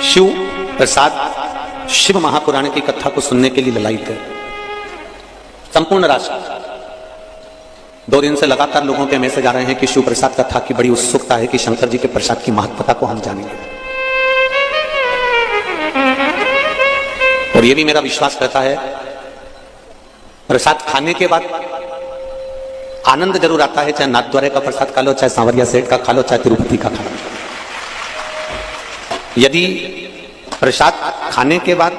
शिव प्रसाद शिव महापुराण की कथा को सुनने के लिए ललायित है। संपूर्ण राष्ट्र 2 दिन से लगातार लोगों के मैसेज आ रहे हैं कि शिव प्रसाद कथा की बड़ी उत्सुकता है कि शंकर जी के प्रसाद की महत्वता को हम जानेंगे। और यह भी मेरा विश्वास रहता है, प्रसाद खाने के बाद आनंद जरूर आता है, चाहे नाथद्वारे का प्रसाद खा लो, चाहे सांवरिया सेठ का खा लो, चाहे तिरुपति का खा लो। यदि प्रसाद खाने के बाद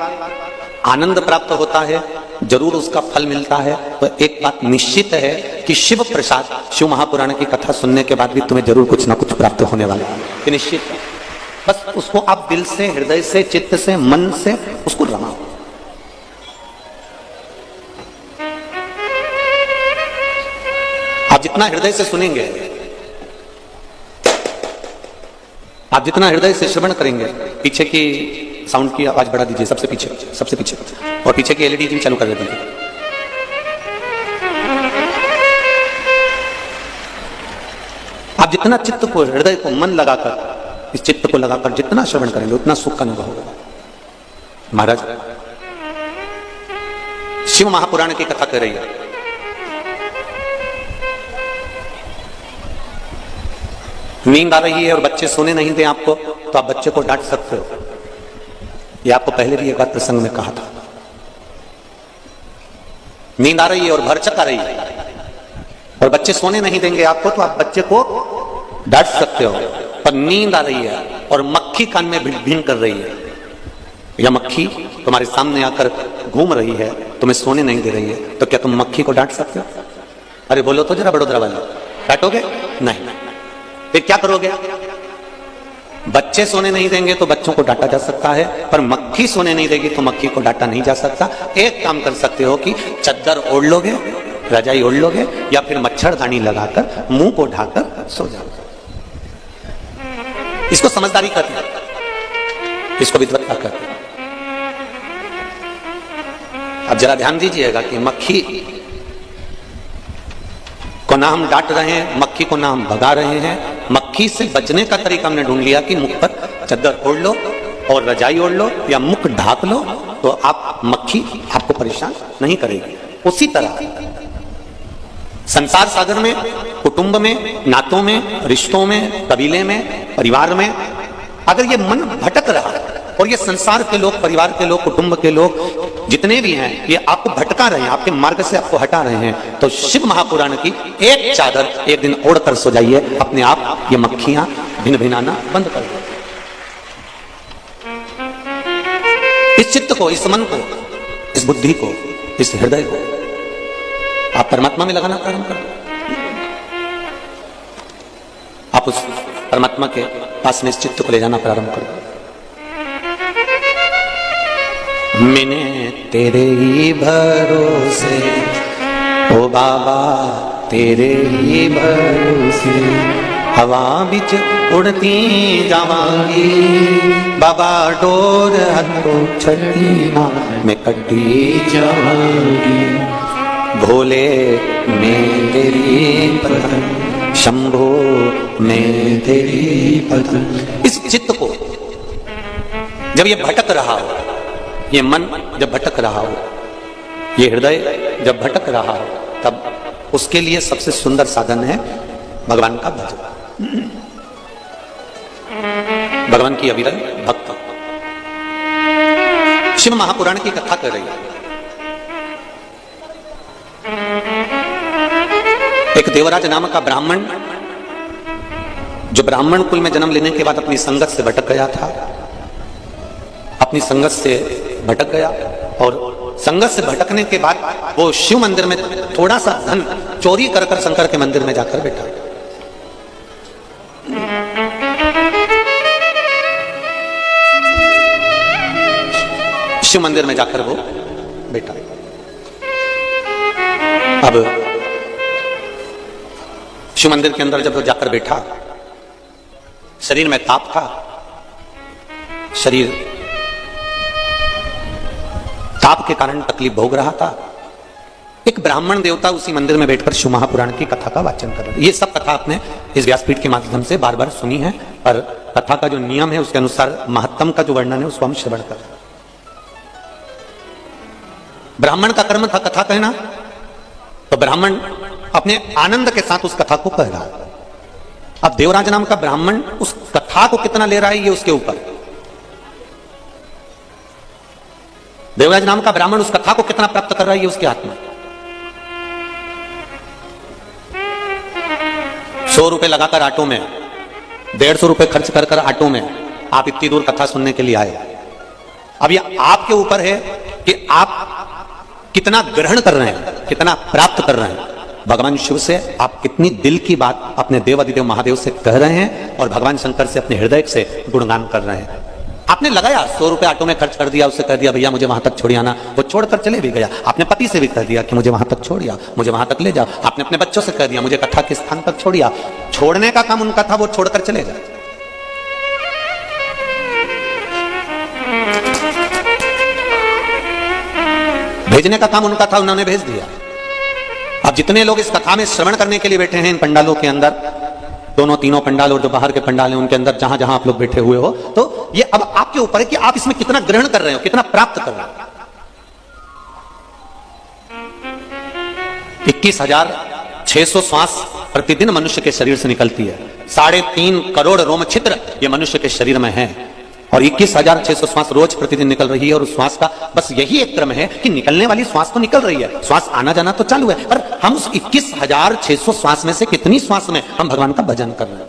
आनंद प्राप्त होता है, जरूर उसका फल मिलता है, तो एक बात निश्चित है कि शिव प्रसाद शिव महापुराण की कथा सुनने के बाद भी तुम्हें जरूर कुछ ना कुछ प्राप्त होने वाला है, ये निश्चित है। बस उसको आप दिल से, हृदय से, चित्त से, मन से उसको रमाओ। आप जितना हृदय से सुनेंगे, आप जितना हृदय से श्रवण करेंगे, पीछे की साउंड की आवाज बढ़ा दीजिए, सबसे पीछे, सबसे पीछे, और पीछे की एलईडी भी चालू कर दीजिए। आप जितना चित्त को, हृदय को, मन लगाकर, इस चित्त को लगाकर जितना श्रवण करेंगे, उतना सुख का अनुभव होगा। महाराज शिव महापुराण की कथा कर रही है। नींद आ रही है और बच्चे सोने नहीं दे आपको, तो आप बच्चे को डांट सकते हो। यह आपको पहले भी एक बार प्रसंग में कहा था। नींद आ रही है और भरचक आ रही है और बच्चे सोने नहीं देंगे आपको, तो आप बच्चे को डांट सकते हो। पर नींद आ रही है और मक्खी कान में भिन कर रही है, या मक्खी तुम्हारे सामने आकर घूम रही है, तुम्हें सोने नहीं दे रही है, तो क्या तुम मक्खी को डांट सकते हो? अरे बोलो तो जरा बड़ोदरा वाले, डांटोगे? नहीं। फिर क्या करोगे? बच्चे सोने नहीं देंगे तो बच्चों को डांटा जा सकता है, पर मक्खी सोने नहीं देगी तो मक्खी को डांटा नहीं जा सकता। एक काम कर सकते हो कि चद्दर ओढ़ लोगे, रजाई ओढ़ लोगे, या फिर मच्छरदानी लगाकर मुंह को ढाकर सो जाओगे। इसको समझदारी कहते हैं, इसको विद्वत्ता कहते हैं। अब जरा ध्यान दीजिएगा कि मक्खी को ना हम डांट रहे हैं, मक्खी को ना हम भगा रहे हैं। मक्खी से बचने का तरीका हमने ढूंढ लिया कि मुख पर चद्दर ओढ़ लो और रजाई ओढ़ लो या मुख ढाक लो, तो आप मक्खी आपको परेशान नहीं करेगी। उसी तरह संसार सागर में, कुटुंब में, नातों में, रिश्तों में, कबीले में, परिवार में अगर ये मन भटक रहा है और ये संसार के लोग, परिवार के लोग, कुटुंब के लोग जितने भी हैं, ये आपको भटका रहे हैं, आपके मार्ग से आपको हटा रहे हैं, तो शिव महापुराण की एक चादर एक दिन ओढ़कर सो जाइए, अपने आप ये मक्खियां भिन भिनाना बंद कर दो। इस चित्त को, इस मन को, इस बुद्धि को, इस हृदय को आप परमात्मा में लगाना प्रारंभ कर दो। आप उस परमात्मा के पास में इस चित्त को ले जाना प्रारंभ कर दो। मैंने तेरे ही भरोसे, ओ बाबा तेरे ही भरोसे, हवा बिच उड़ती जावांगी, बाबा डोर हथों छड़ी ना मैं कटी जावांगी, भोले मैं तेरी पतन, शंभो मैं तेरी पतन। इस चित्त को जब ये भटक रहा हो, ये मन जब भटक रहा हो, ये हृदय जब भटक रहा हो, तब उसके लिए सबसे सुंदर साधन है भगवान का भजन, भगवान की अविरल भक्त। शिव महापुराण की कथा कर रही है। एक देवराज नामक का ब्राह्मण, जो ब्राह्मण कुल में जन्म लेने के बाद अपनी संगत से भटक गया था, अपनी संगत से भटक गया, और संगत से भटकने के बाद वो शिव मंदिर में थोड़ा सा धन चोरी कर कर शंकर के मंदिर में जाकर बैठा। शिव मंदिर में जाकर वो बैठा। अब शिव मंदिर के अंदर जब वो जाकर बैठा, शरीर में ताप था, शरीर ताप के कारण तकलीफ भोग रहा था। एक ब्राह्मण देवता उसी मंदिर में बैठकर शिव महापुराण की कथा का वाचन कर रहे थे। ये सब कथा आपने इस व्यासपीठ के माध्यम से बार बार सुनी है, पर कथा का जो नियम है उसके अनुसार महत्तम का जो वर्णन है उसको हम श्रवण कर। ब्राह्मण का कर्म था कथा कहना, तो ब्राह्मण अपने आनंद के साथ उस कथा को कह रहा है। अब देवराज नाम का ब्राह्मण उस कथा को कितना ले रहा है ये उसके ऊपर। देवराज नाम का ब्राह्मण उस कथा को कितना प्राप्त कर रहा है ये उसके हाथ में। 100 रुपए लगाकर ऑटो में, 150 रुपए खर्च कर कर ऑटो में आप इतनी दूर कथा सुनने के लिए आए। अब ये आपके ऊपर है कि आप कितना ग्रहण कर रहे हैं, कितना प्राप्त कर रहे हैं। भगवान शिव से आप कितनी दिल की बात अपने देव अधिदेव महादेव से कह रहे हैं और भगवान शंकर से अपने हृदय से गुणगान कर रहे हैं। आपने लगाया 100 रुपए ऑटो में खर्च कर दिया, उससे कह दिया भैया मुझे वहां तक छोड़ आना, वो छोड़कर चले भी गया। आपने पति से भी कह दिया कि मुझे वहां तक छोड़िया, मुझे वहां तक ले जाओ। आपने अपने बच्चों से कह दिया मुझे कथा के स्थान तक छोड़िया। छोड़ने का काम उनका था, वो छोड़कर चले गए। भेजने का काम उनका था, उन्होंने भेज दिया। अब जितने लोग इस कथा में श्रवण करने के लिए बैठे हैं इन पंडालों के अंदर, दोनों तीनों पंडाल और जो बाहर के पंडाल हैं उनके अंदर जहां जहां आप लोग बैठे हुए हो, तो ये अब आपके ऊपर है कि आप इसमें कितना ग्रहण कर रहे हो, कितना प्राप्त कर रहे हो। 21,600 श्वास प्रतिदिन मनुष्य के शरीर से निकलती है। 3.5 करोड़ रोम छिद्र ये मनुष्य के शरीर में है और 21,600 श्वास रोज प्रतिदिन निकल रही है। और उस श्वास का बस यही एक क्रम है कि निकलने वाली श्वास तो निकल रही है, श्वास आना जाना तो चालू है, पर हम उस 21,600 श्वास में से कितनी श्वास में हम भगवान का भजन कर रहे हैं,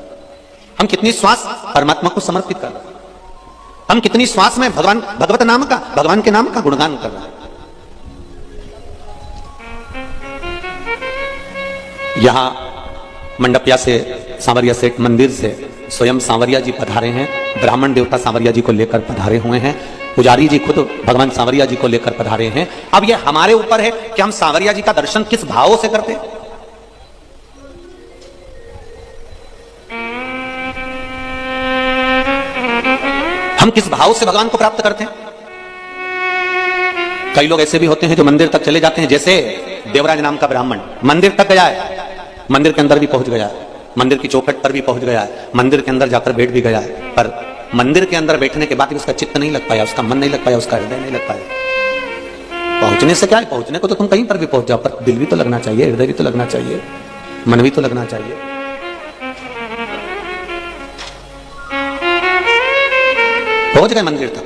हम कितनी श्वास परमात्मा को समर्पित कर रहे हैं, हम कितनी श्वास में भगवान भगवत नाम का, भगवान के नाम का गुणगान कर रहे हैं। यहां मंडपिया से, सांवरिया सेठ मंदिर से स्वयं सांवरिया जी पधारे हैं, ब्राह्मण देवता सांवरिया जी को लेकर पधारे हुए हैं, पुजारी जी खुद भगवान सांवरिया जी को लेकर पधारे हैं। अब यह हमारे ऊपर है कि हम सांवरिया जी का दर्शन किस भाव से करते हैं। हम किस भाव से भगवान को प्राप्त करते हैं। कई लोग ऐसे भी होते हैं जो मंदिर तक चले जाते हैं, जैसे देवराज नाम का ब्राह्मण मंदिर तक गया है, मंदिर के अंदर भी पहुंच गया है, मंदिर की चौखट पर भी पहुंच गया है, मंदिर के अंदर जाकर बैठ भी गया है, पर मंदिर के अंदर बैठने के बाद भी उसका चित्त नहीं लग पाया, उसका मन नहीं लग पाया, उसका हृदय नहीं लग पाया। पहुंचने से क्या है, पहुंचने को तो तुम कहीं पर भी पहुंच जाओ, पर दिल भी तो लगना चाहिए, हृदय भी तो लगना चाहिए, मन भी तो लगना चाहिए। पहुंच गए मंदिर तक।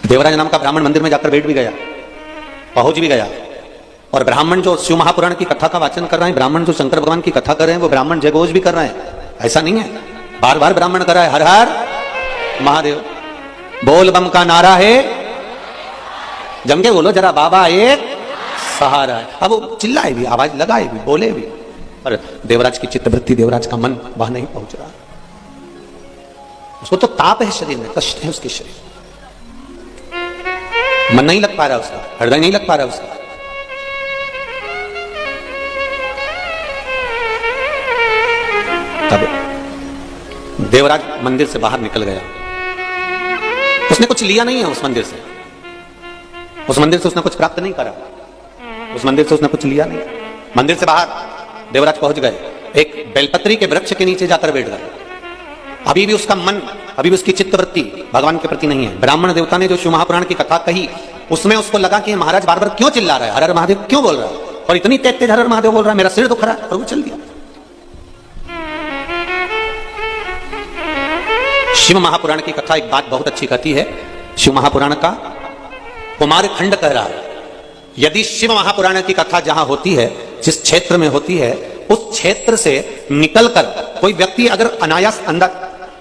देवराज नाम का ब्राह्मण मंदिर में जाकर बैठ भी गया, पहुंच भी गया। और ब्राह्मण जो शिव महापुराण की कथा का वाचन कर रहे हैं, ब्राह्मण जो शंकर भगवान की कथा कर रहे हैं, वो ब्राह्मण जयघोष भी कर रहे हैं। ऐसा नहीं है, बार बार ब्राह्मण कर रहा है हर हर महादेव, बोल बम का नारा है, जम के बोलो जरा, बाबा एक सहारा है। अब वो चिल्लाए भी, आवाज लगाए भी, बोले भी, पर देवराज की चित्तवृत्ति, देवराज का मन वहां नहीं पहुंच रहा। उसको तो ताप है शरीर में, कष्ट है उसके शरीर, मन नहीं लग पा रहा उसका, हृदय नहीं लग पा रहा उसका। तब देवराज मंदिर से बाहर निकल गया। उसने कुछ लिया नहीं है उस मंदिर से, उस मंदिर से उसने कुछ प्राप्त नहीं करा, उस मंदिर से उसने कुछ लिया नहीं। मंदिर से बाहर देवराज पहुंच गए, एक बेलपत्री के वृक्ष के नीचे जाकर बैठ गए। अभी भी उसका मन, अभी भी उसकी चित्तवृत्ति भगवान के प्रति नहीं है। ब्राह्मण देवता ने जो शिव महापुराण की कथा कही, उसमें उसको लगा कि महाराज बार बार क्यों चिल्ला रहा है, हर हर महादेव क्यों बोल रहा है, और इतनी तेज तेज हर हर महादेव बोल रहा है, मेरा सिर दुख रहा है, और वो चल दिया। शिव महापुराण की कथा एक बात बहुत अच्छी कहती है। शिव महापुराण का कुमार खंड कह रहा है, यदि शिव महापुराण की कथा जहां होती है, जिस क्षेत्र में होती है, उस क्षेत्र से निकलकर कोई व्यक्ति अगर अनायास अंदर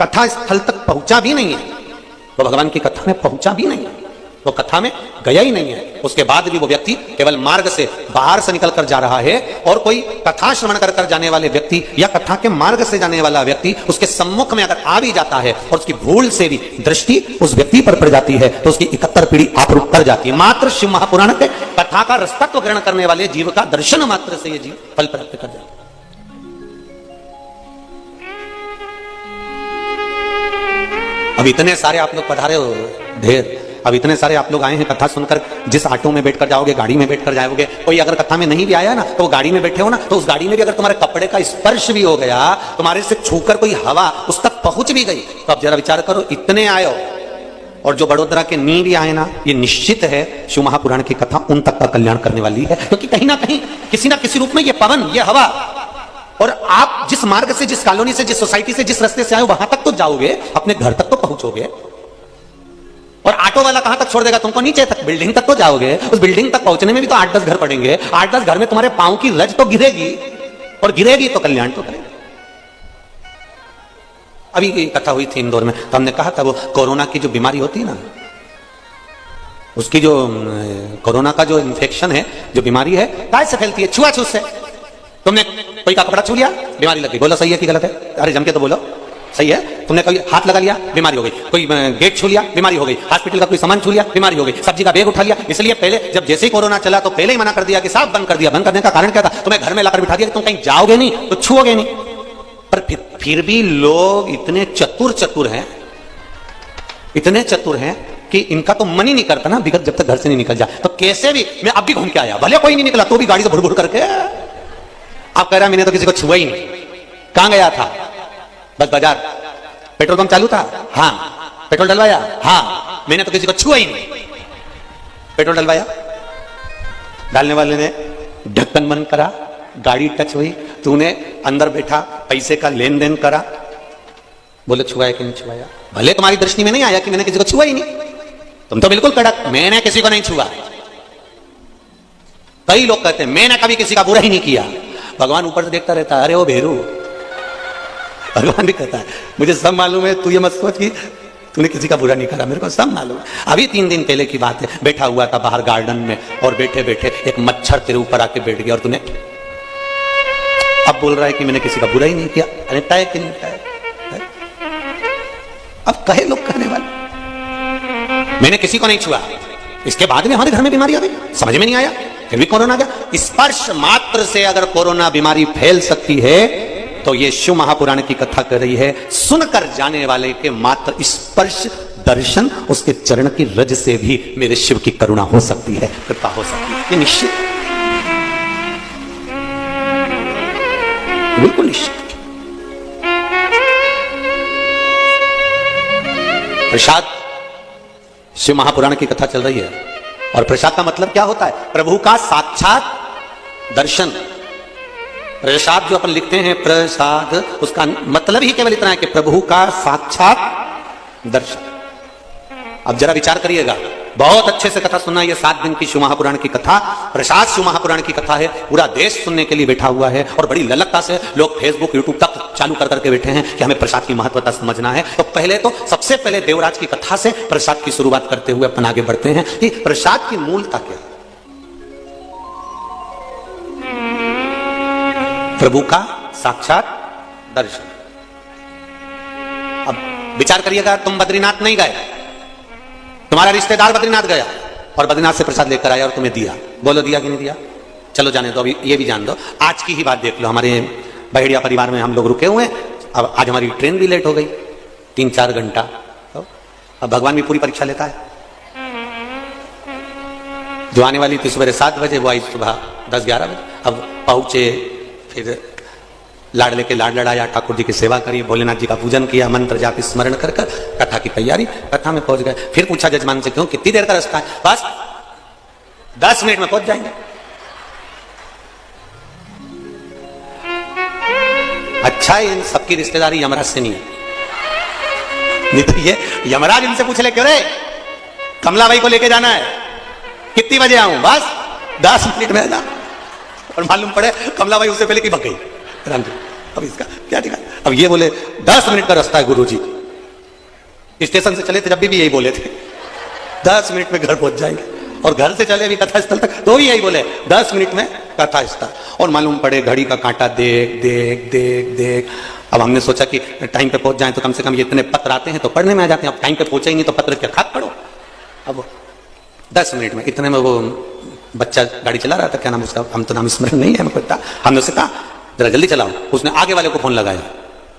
कथा स्थल तक पहुंचा भी नहीं है, तो भगवान की कथा में पहुंचा भी नहीं है, वो कथा में गया ही नहीं है, उसके बाद भी वो व्यक्ति केवल मार्ग से बाहर से निकल कर जा रहा है। और कोई कथा श्रवण कर कर जाने वाले व्यक्ति या कथा के मार्ग से जाने वाला व्यक्ति उसके सम्मुख में अगर आ भी जाता है और उसकी भूल से भी दृष्टि उस व्यक्ति पर पड़ जाती है, तो उसकी 71 पीढ़ी आपरूप कर जाती है। मात्र शिव महापुराण के कथा का रसतत्व ग्रहण करने वाले जीव का दर्शन मात्र से ये जीव फल प्राप्त कर जाता है। अब इतने सारे आप लोग पधारे हो ढेर, अब इतने सारे आप लोग आए हैं कथा सुनकर, जिस ऑटो में बैठकर जाओगे, गाड़ी में बैठकर जाओगे, कोई अगर कथा में नहीं भी आया ना तो वो गाड़ी में बैठे हो ना, तो उस गाड़ी में भी अगर तुम्हारे कपड़े का स्पर्श भी हो गया, तुम्हारे से छूकर कोई हवा उस तक पहुंच भी गई, तो अब जरा विचार करो, इतने आए हो। और जो बड़ोदरा के नी भी आए ना, ये निश्चित है शिव महापुराण की कथा उन तक का कल्याण करने वाली है, क्योंकि कहीं ना कहीं किसी ना किसी रूप में ये पवन, ये हवा, और आप जिस मार्ग से, जिस कॉलोनी से, जिस सोसाइटी से, जिस रास्ते से आए वहां तक तो जाओगे, अपने घर तक तो पहुंचोगे। और ऑटो वाला कहां तक छोड़ देगा तुमको? नीचे तक, बिल्डिंग तक तो जाओगे। उस बिल्डिंग तक पहुंचने में भी तो 8-10 घर पड़ेंगे, 8-10 घर में तुम्हारे पांव की रज तो गिरेगी, और गिरेगी तो कल्याण तो करेगी। अभी कथा हुई थी इंदौर में, तो हमने कहा था वो कोरोना की जो बीमारी होती है ना, उसकी जो कोरोना का जो इन्फेक्शन है, जो बीमारी है, काय से फैलती है? छुआछूत से। तुमने कोई का कपड़ा छू लिया, बीमारी लग गई। बोलो सही है कि गलत है? अरे जम के तो बोलो, सही है। तुमने कोई हाथ लगा लिया, बीमारी हो गई। कोई गेट छू लिया, बीमारी हो गई। हॉस्पिटल का कोई सामान छू लिया, बीमारी हो गई। सब्जी का बैग उठा लिया। इसलिए पहले जब जैसे ही कोरोना चला तो पहले ही मना कर दिया कि साफ बंद कर दिया। बंद करने का कारण क्या था? तुम्हें घर में लाकर बिठा दिया कि तुम कहीं जाओगे नहीं तो छुओगे नहीं। पर फिर भी लोग इतने चतुर हैं, इतने चतुर हैं कि इनका तो मन ही नहीं करता ना विगत जब तक घर से नहीं निकल जाए। तो कैसे भी, मैं अब भी घूम के आया, भले कोई नहीं निकला तो भी गाड़ी से भुर करके आप कह रहा मैंने तो किसी को छुआ ही नहीं। कहां गया था? बस बाजार। पेट्रोल पंप चालू था? हाँ। पेट्रोल डलवाया? हाँ। मैंने तो किसी को छुआ ही नहीं। पेट्रोल डलवाया, डालने वाले ने ढक्कन बंद करा, गाड़ी टच हुई, तूने अंदर बैठा पैसे का लेन देन करा, बोले छुआया कि नहीं छुआया? भले तुम्हारी दृष्टि में नहीं आया कि मैंने किसी को छुआ ही नहीं, तुम तो बिल्कुल कड़क, मैंने किसी को नहीं छुआ। कई लोग कहते हैं मैंने कभी किसी का बुरा ही नहीं किया। भगवान ऊपर से देखता रहता है, अरे वो भेरू। भगवान भी कहता है मुझे सब मालूम है, तू ये मत सोच कि तूने किसी का बुरा नहीं करा, मेरे को सब मालूम है। अभी 3 दिन पहले की बात है, बैठा हुआ था बाहर गार्डन में, और बैठे बैठे एक मच्छर तेरे ऊपर आके बैठ गया, और तूने अब बोल रहा है कि मैंने किसी का बुरा ही नहीं किया। अरे तय कि नहीं तय? अब कहे लोग कहने वाले मैंने किसी को नहीं छुआ, इसके बाद में हमारे घर में बीमारी आ गई, समझ में नहीं आया, फिर भी कोरोना गया। स्पर्श मात्र से अगर कोरोना बीमारी फैल सकती है तो ये शिव महापुराण की कथा कर रही है, सुनकर जाने वाले के मात्र स्पर्श दर्शन, उसके चरण की रज से भी मेरे शिव की करुणा हो सकती है, कृपा हो सकती है। ये निश्चित, बिल्कुल निश्चित। प्रसाद, शिव महापुराण की कथा चल रही है, और प्रसाद का मतलब क्या होता है? प्रभु का साक्षात दर्शन। प्रसाद जो अपन लिखते हैं प्रसाद, उसका मतलब ही केवल इतना है कि प्रभु का साक्षात दर्शन। अब जरा विचार करिएगा, बहुत अच्छे से कथा सुनना। ये 7 दिन की शिव महापुराण की कथा, प्रसाद शिव महापुराण की कथा है। पूरा देश सुनने के लिए बैठा हुआ है, और बड़ी ललकता से लोग फेसबुक यूट्यूब तक चालू कर करके बैठे हैं कि हमें प्रसाद की महत्वता समझना है। तो पहले तो सबसे पहले देवराज की कथा से प्रसाद की शुरुआत करते हुए अपन आगे बढ़ते हैं कि प्रसाद की मूलता क्या है। प्रभु का साक्षात दर्शन। अब विचार करिएगा, तुम बद्रीनाथ नहीं गए, तुम्हारा रिश्तेदार बद्रीनाथ गया और बद्रीनाथ से प्रसाद लेकर आया और तुम्हें दिया, बोलो दिया कि नहीं दिया? चलो जाने दो, अभी ये भी जान दो। आज की ही बात देख लो, हमारे बहेड़िया परिवार में हम लोग रुके हुए हैं। अब आज हमारी ट्रेन भी लेट हो गई 3-4 घंटा। तो अब भगवान भी पूरी परीक्षा लेता है। जो आने वाली थी सुबह 7 बजे, वो आई सुबह 10-11 बजे। अब पहुंचे, फिर लाड लेके लाड लड़ाया, ठाकुर जी की सेवा करी, भोलेनाथ जी का पूजन किया, मंत्र जाप स्मरण कर कर कथा की तैयारी। कथा में पहुंच गए, फिर पूछा जजमान से क्यों, कितनी देर का रास्ता है? बस 10 मिनट में पहुंच जाएंगे। अच्छा है इन सबकी रिश्तेदारी यमराज से नहीं है, नहीं तो ये यमराज इनसे पूछ ले, क्यों रे कमला बाई को लेके जाना है, कितनी बजे आऊं? बस 10 मिनट में जा। और मालूम पड़े कमला बाई उससे पहले की भग गई। राम जी, अब इसका क्या दिखा? अब ये बोले 10 मिनट का रास्ता है गुरुजी, स्टेशन से चले थे जब भी यही बोले थे 10 मिनट में घर पहुंच जाएंगे, और घर से चले भी कथा स्थल तक तो भी यही बोले 10 मिनट में कथा स्थल। और मालूम पड़े घड़ी का कांटा देख देख देख देख। अब हमने सोचा कि टाइम पे पहुंच जाए तो कम से कम ये इतने पत्र आते हैं तो पढ़ने में आ जाते हैं। अब टाइम पे पहुंचे ही नहीं तो पत्र क्या खाक पढ़ो। अब 10 मिनट में, इतने में वो बच्चा गाड़ी चला रहा था, क्या नाम उसका, हम तो नाम स्मरण नहीं है हमको इतना। हमने उससे कहा जरा जल्दी चलाओ, उसने आगे वाले को फोन लगाया,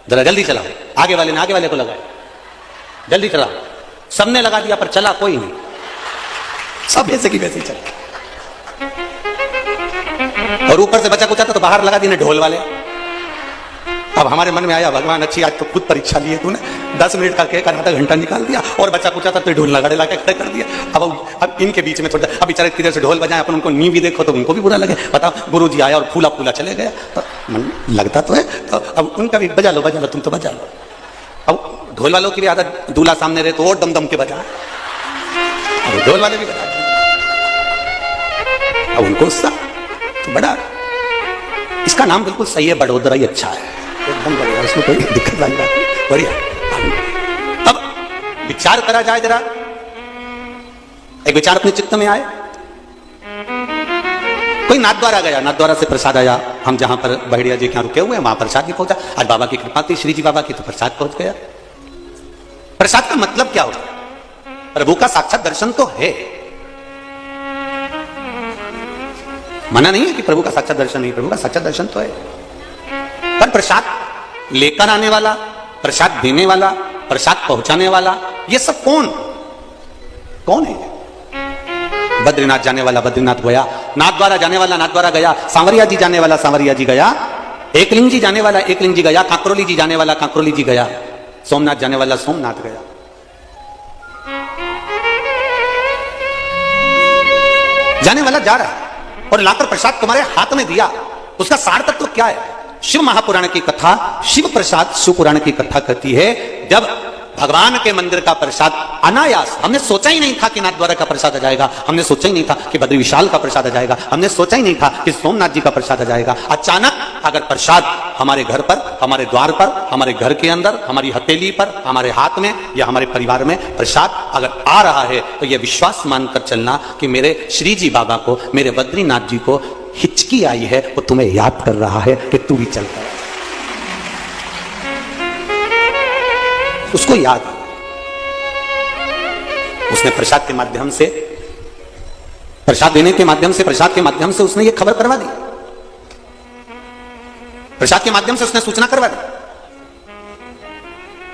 जरा जल्दी चलाओ। आगे वाले ने आगे वाले को लगाया, जल्दी चलाओ। सबने लगा दिया पर चला कोई नहीं। सब ऐसे की वैसे ही चल। और ऊपर से बच्चा पूछा था तो बाहर लगा दिए ढोल वाले। अब हमारे मन में आया भगवान अच्छी आज तो खुद परीक्षा लिए तूने, 10 मिनट का कहकर आधा घंटा निकाल दिया और बच्चा पूछा था तो ढोल लगाड़े ला के खड़े कर दिया। अब इनके बीच में थोड़ा अब बेचारे किधर से ढोल बजाए, अपन उनको नी भी देखो तो उनको भी बुरा लगे। बताओ गुरु जी आया और फूला फूला चले गया तो मन लगता तो है। तो अब उनका भी बजा लो तुम तो बजा लो। अब ढोल वालों की भी आदत, दूल्हा सामने रहे तो और दम दम के बजा, अब ढोल वाले भी बजा। अब उनको उत्साह तो बड़ा, इसका नाम बिल्कुल सही है, बड़ोदरा ही अच्छा है, एकदम बढ़िया, इसमें कोई दिक्कत वाली बात नहीं, बढ़िया। अब विचार करा जाए जरा, एक विचार अपने चित्त में आए। कोई नाथद्वारा गया, नाथद्वारा से प्रसाद आया, हम जहां पर बहेड़िया जी के यहाँ रुके हुए हैं वहां प्रसाद भी पहुंचा। आज बाबा की कृपा थी, श्री जी बाबा की, तो प्रसाद पहुंच गया। प्रसाद का मतलब क्या होता है? प्रभु का साक्षात दर्शन तो है, मना नहीं है कि प्रभु का साक्षात दर्शन नहीं, प्रभु का साक्षात दर्शन तो है, पर प्रसाद लेकर आने वाला, प्रसाद देने वाला, प्रसाद पहुंचाने वाला, ये सब कौन है? बद्रीनाथ जाने वाला बद्रीनाथ गया, नाथद्वारा जाने वाला नाथद्वारा गया, सांवरिया जी जाने वाला सांवरिया जी गया, एकलिंग जी जाने वाला एकलिंग जी गया, कांकरोली जी जाने वाला कांकरोली जी गया, सोमनाथ जाने वाला सोमनाथ गया। जाने वाला जा रहा है और लाकर प्रसाद तुम्हारे हाथ में दिया, उसका सार तत्व क्या है? शिव महापुराण की कथा, शिव प्रसाद शिव पुराण की कथा कहती है, जब भगवान के मंदिर का प्रसाद अनायास, हमने सोचा ही नहीं था कि नाथद्वारा का प्रसाद आ जाएगा, हमने सोचा ही नहीं था कि बद्री विशाल का प्रसाद आ जाएगा, हमने सोचा ही नहीं था कि सोमनाथ जी का प्रसाद आ जाएगा। अचानक अगर प्रसाद हमारे घर पर, हमारे द्वार पर, हमारे घर के अंदर, हमारी हथेली पर, हमारे हाथ में या हमारे परिवार में प्रसाद अगर आ रहा है तो यह विश्वास मानकर चलना कि मेरे श्री जी बाबा को, मेरे बद्रीनाथ जी को हिचकी आई है, वो तुम्हें याद कर रहा है कि तू भी चलता है, उसको याद। उसने प्रसाद के माध्यम से, प्रसाद देने के माध्यम से, प्रसाद के माध्यम से उसने ये खबर करवा दी, प्रसाद के माध्यम से उसने सूचना करवा दी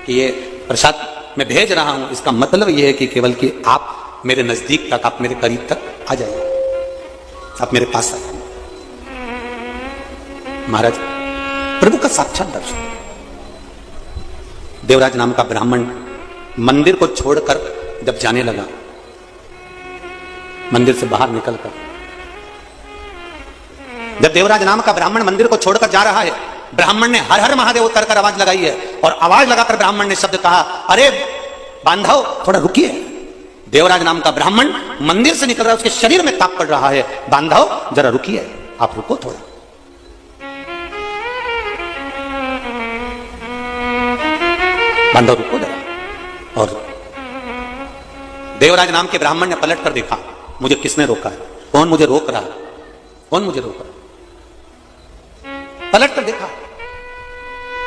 कि ये प्रसाद मैं भेज रहा हूं, इसका मतलब यह है कि केवल कि आप मेरे नजदीक तक, आप मेरे करीब तक आ जाइए, आप मेरे पास आ जाइए। महाराज प्रभु का साक्षात दर्शन। देवराज नाम का ब्राह्मण मंदिर को छोड़कर जब जाने लगा, मंदिर से बाहर निकलकर, जब देवराज नाम का ब्राह्मण मंदिर को छोड़कर जा रहा है, ब्राह्मण ने हर हर महादेव कर आवाज लगाई है और आवाज लगाकर ब्राह्मण ने शब्द कहा, अरे बांधव थोड़ा रुकिए। देवराज नाम का ब्राह्मण मंदिर से निकल रहा है, उसके शरीर में ताप पड़ रहा है, बांधव जरा रुकिए, आप रुको थोड़ा। बांधव रुको जरा। और देवराज नाम के ब्राह्मण ने पलट कर देखा, मुझे किसने रोका है, कौन मुझे रोक रहा है, कौन मुझे रोक रहा है? पलट कर देखा,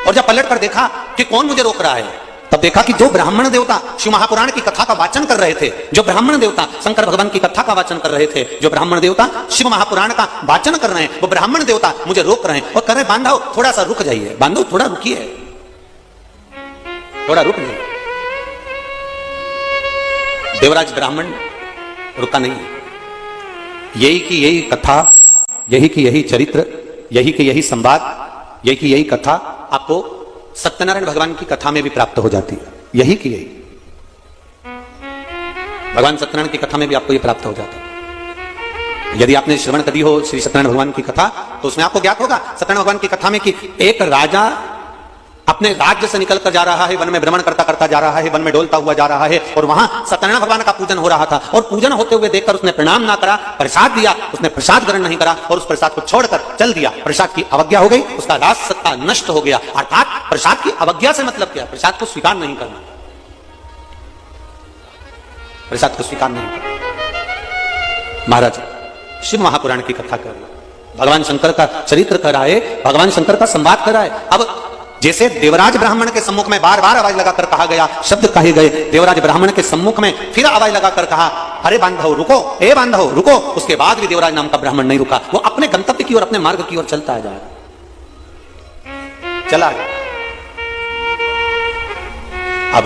और जब पलट कर देखा कि कौन मुझे रोक रहा है, तब देखा कि जो ब्राह्मण देवता शिव महापुराण की कथा का वाचन कर रहे थे, जो ब्राह्मण देवता शंकर भगवान की कथा का वाचन कर रहे थे, जो ब्राह्मण देवता शिव महापुराण का वाचन कर रहे हैं, वो ब्राह्मण देवता मुझे रोक रहे हैं और कह रहे, बांधव थोड़ा सा रुक जाइए, बांधव थोड़ा रुकिए, थोड़ा रुक जाइए। देवराज ब्राह्मण रुका नहीं। यही की यही कथा, यही की यही चरित्र, यही की यही संवाद, यही की यही कथा आपको सत्यनारायण भगवान की कथा में भी प्राप्त हो जाती है। यही की यही भगवान सत्यनारायण की कथा में भी आपको ये प्राप्त हो जाता है। यदि आपने श्रवण करी हो श्री सत्यनारायण भगवान की कथा, तो उसमें आपको ज्ञात होगा सत्यनारायण भगवान की कथा में कि एक राजा अपने राज्य से निकलकर जा रहा है, वन में भ्रमण करता करता जा रहा है, वन में डोलता हुआ जा रहा है, और वहां सत्यनारायण भगवान का पूजन हो रहा था, और पूजन होते हुए देखकर उसने प्रणाम ना करा, प्रसाद दिया, उसने प्रसाद ग्रहण नहीं करा और उस प्रसाद को छोड़कर चल दिया। प्रसाद की अवज्ञा हो गई, उसका राज सत्ता नष्ट हो गया। अर्थात प्रसाद की अवज्ञा से मतलब क्या? प्रसाद को स्वीकार नहीं करना, प्रसाद को स्वीकार नहीं करना। महाराज शिव महापुराण की कथा कर रहे, भगवान शंकर का चरित्र कर रहा है, भगवान शंकर का संवाद कर रहा है। अब जैसे देवराज ब्राह्मण के सम्मुख में बार बार आवाज लगाकर कहा गया, शब्द कहे गए, देवराज ब्राह्मण के सम्मुख में फिर आवाज लगाकर कहा, अरे बांधव रुको, ए बांधव रुको। उसके बाद भी देवराज नाम का ब्राह्मण नहीं रुका, वो अपने गंतव्य की ओर, अपने मार्ग की ओर चलता जा रहा, चला गया। अब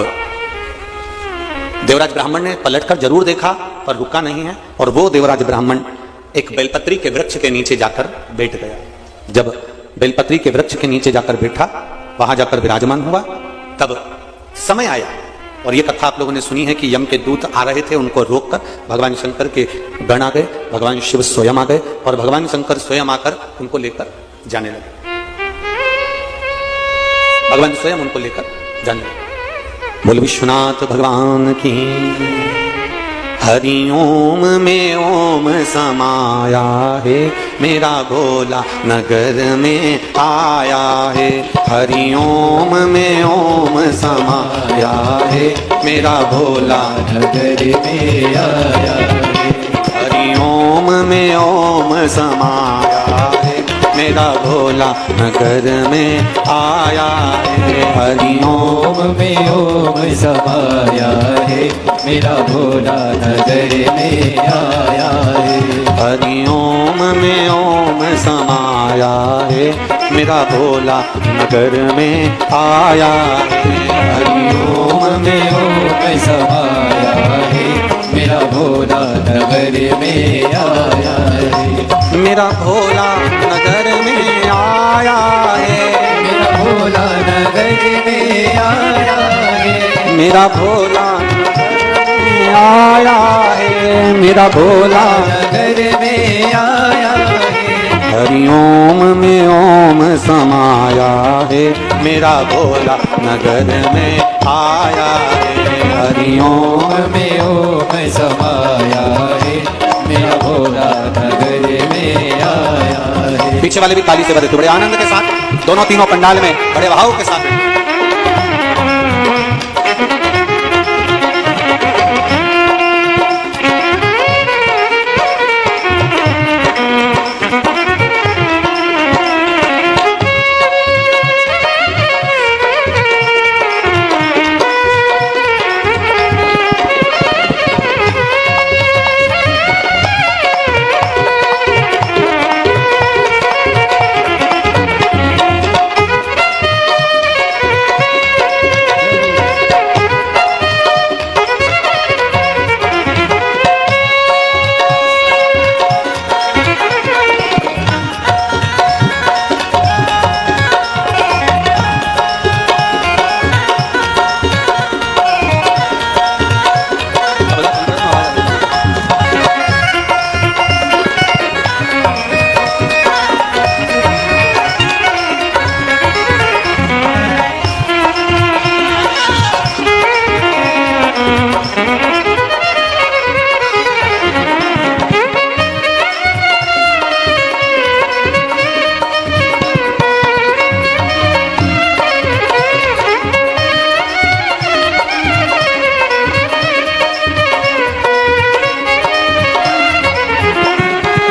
देवराज ब्राह्मण ने पलटकर जरूर देखा पर रुका नहीं है, और वो देवराज ब्राह्मण एक बेलपत्री के वृक्ष के नीचे जाकर बैठ गया। जब बेलपत्री के वृक्ष के नीचे जाकर बैठा, वहां जाकर विराजमान हुआ, तब समय आया, और ये कथा आप लोगों ने सुनी है कि यम के दूत आ रहे थे, उनको रोककर भगवान शंकर के गण आ गए, भगवान शिव स्वयं आ गए, और भगवान शंकर स्वयं आकर उनको लेकर जाने लगे। भगवान स्वयं उनको लेकर जाने लगे। बोल विश्वनाथ भगवान की। हरि ओम में ओम समाया है, मेरा भोला नगर में आया है। हरि ओम में ओम समाया है, मेरा भोला नगर में आया है। हरि ओम में ओम समाया है, मेरा भोला नगर में आया है। हरि ओम में ओम समाया है, मेरा भोला नगर में आया है। हरि ओम में ओम समाया है, मेरा भोला नगर में आया है। हरि ओम में ओम समाया है, मेरा भोला नगर में आया है। मेरा भोला नगर में आया है, मेरा भोला नगर में आया है। मेरा भोला आया है, मेरा भोला नगर में आया है। हरि ओम में ओम समाया है, मेरा भोला नगर में आया है। हरि ओम में ओम समाया है, मेरा भोला नगर में आया है। पीछे वाले भी ताली से बजे, बड़े आनंद के साथ दोनों तीनों पंडाल में बड़े भाव के साथ।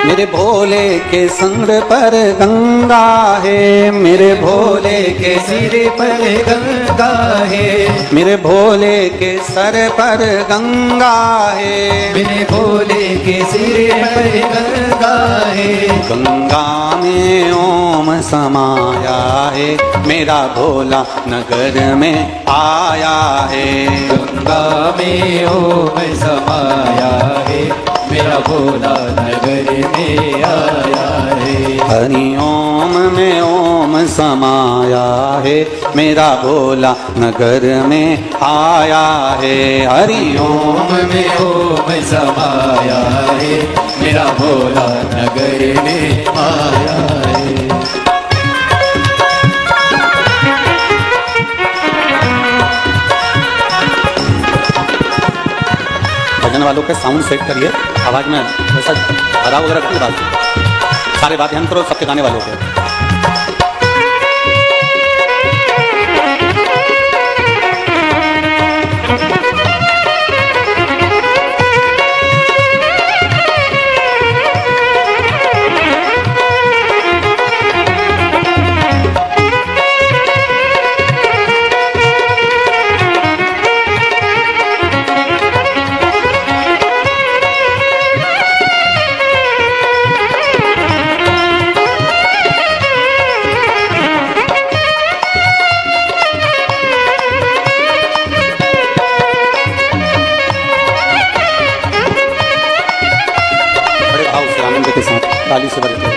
मेरे भोले के सिर पर गंगा है, मेरे भोले के सिर पर गंगा है। मेरे भोले के सर पर गंगा है, मेरे भोले के सिर पर गंगा है। गंगा में ओम समाया है, मेरा भोला नगर में आया है। गंगा में ओम समाया है, मेरा भोला नगर में आया है। हरि ओम में ओम समाया है, मेरा भोला नगर में आया है। हरि ओम में ओम समाया है, मेरा भोला नगर में आया है। भजन वालों के साउंड सेट करिए, आवाज में वैसा भरा वगैरह रखने बाद सारे बात ध्यान करो सबके गाने वालों के। ताली से बजते।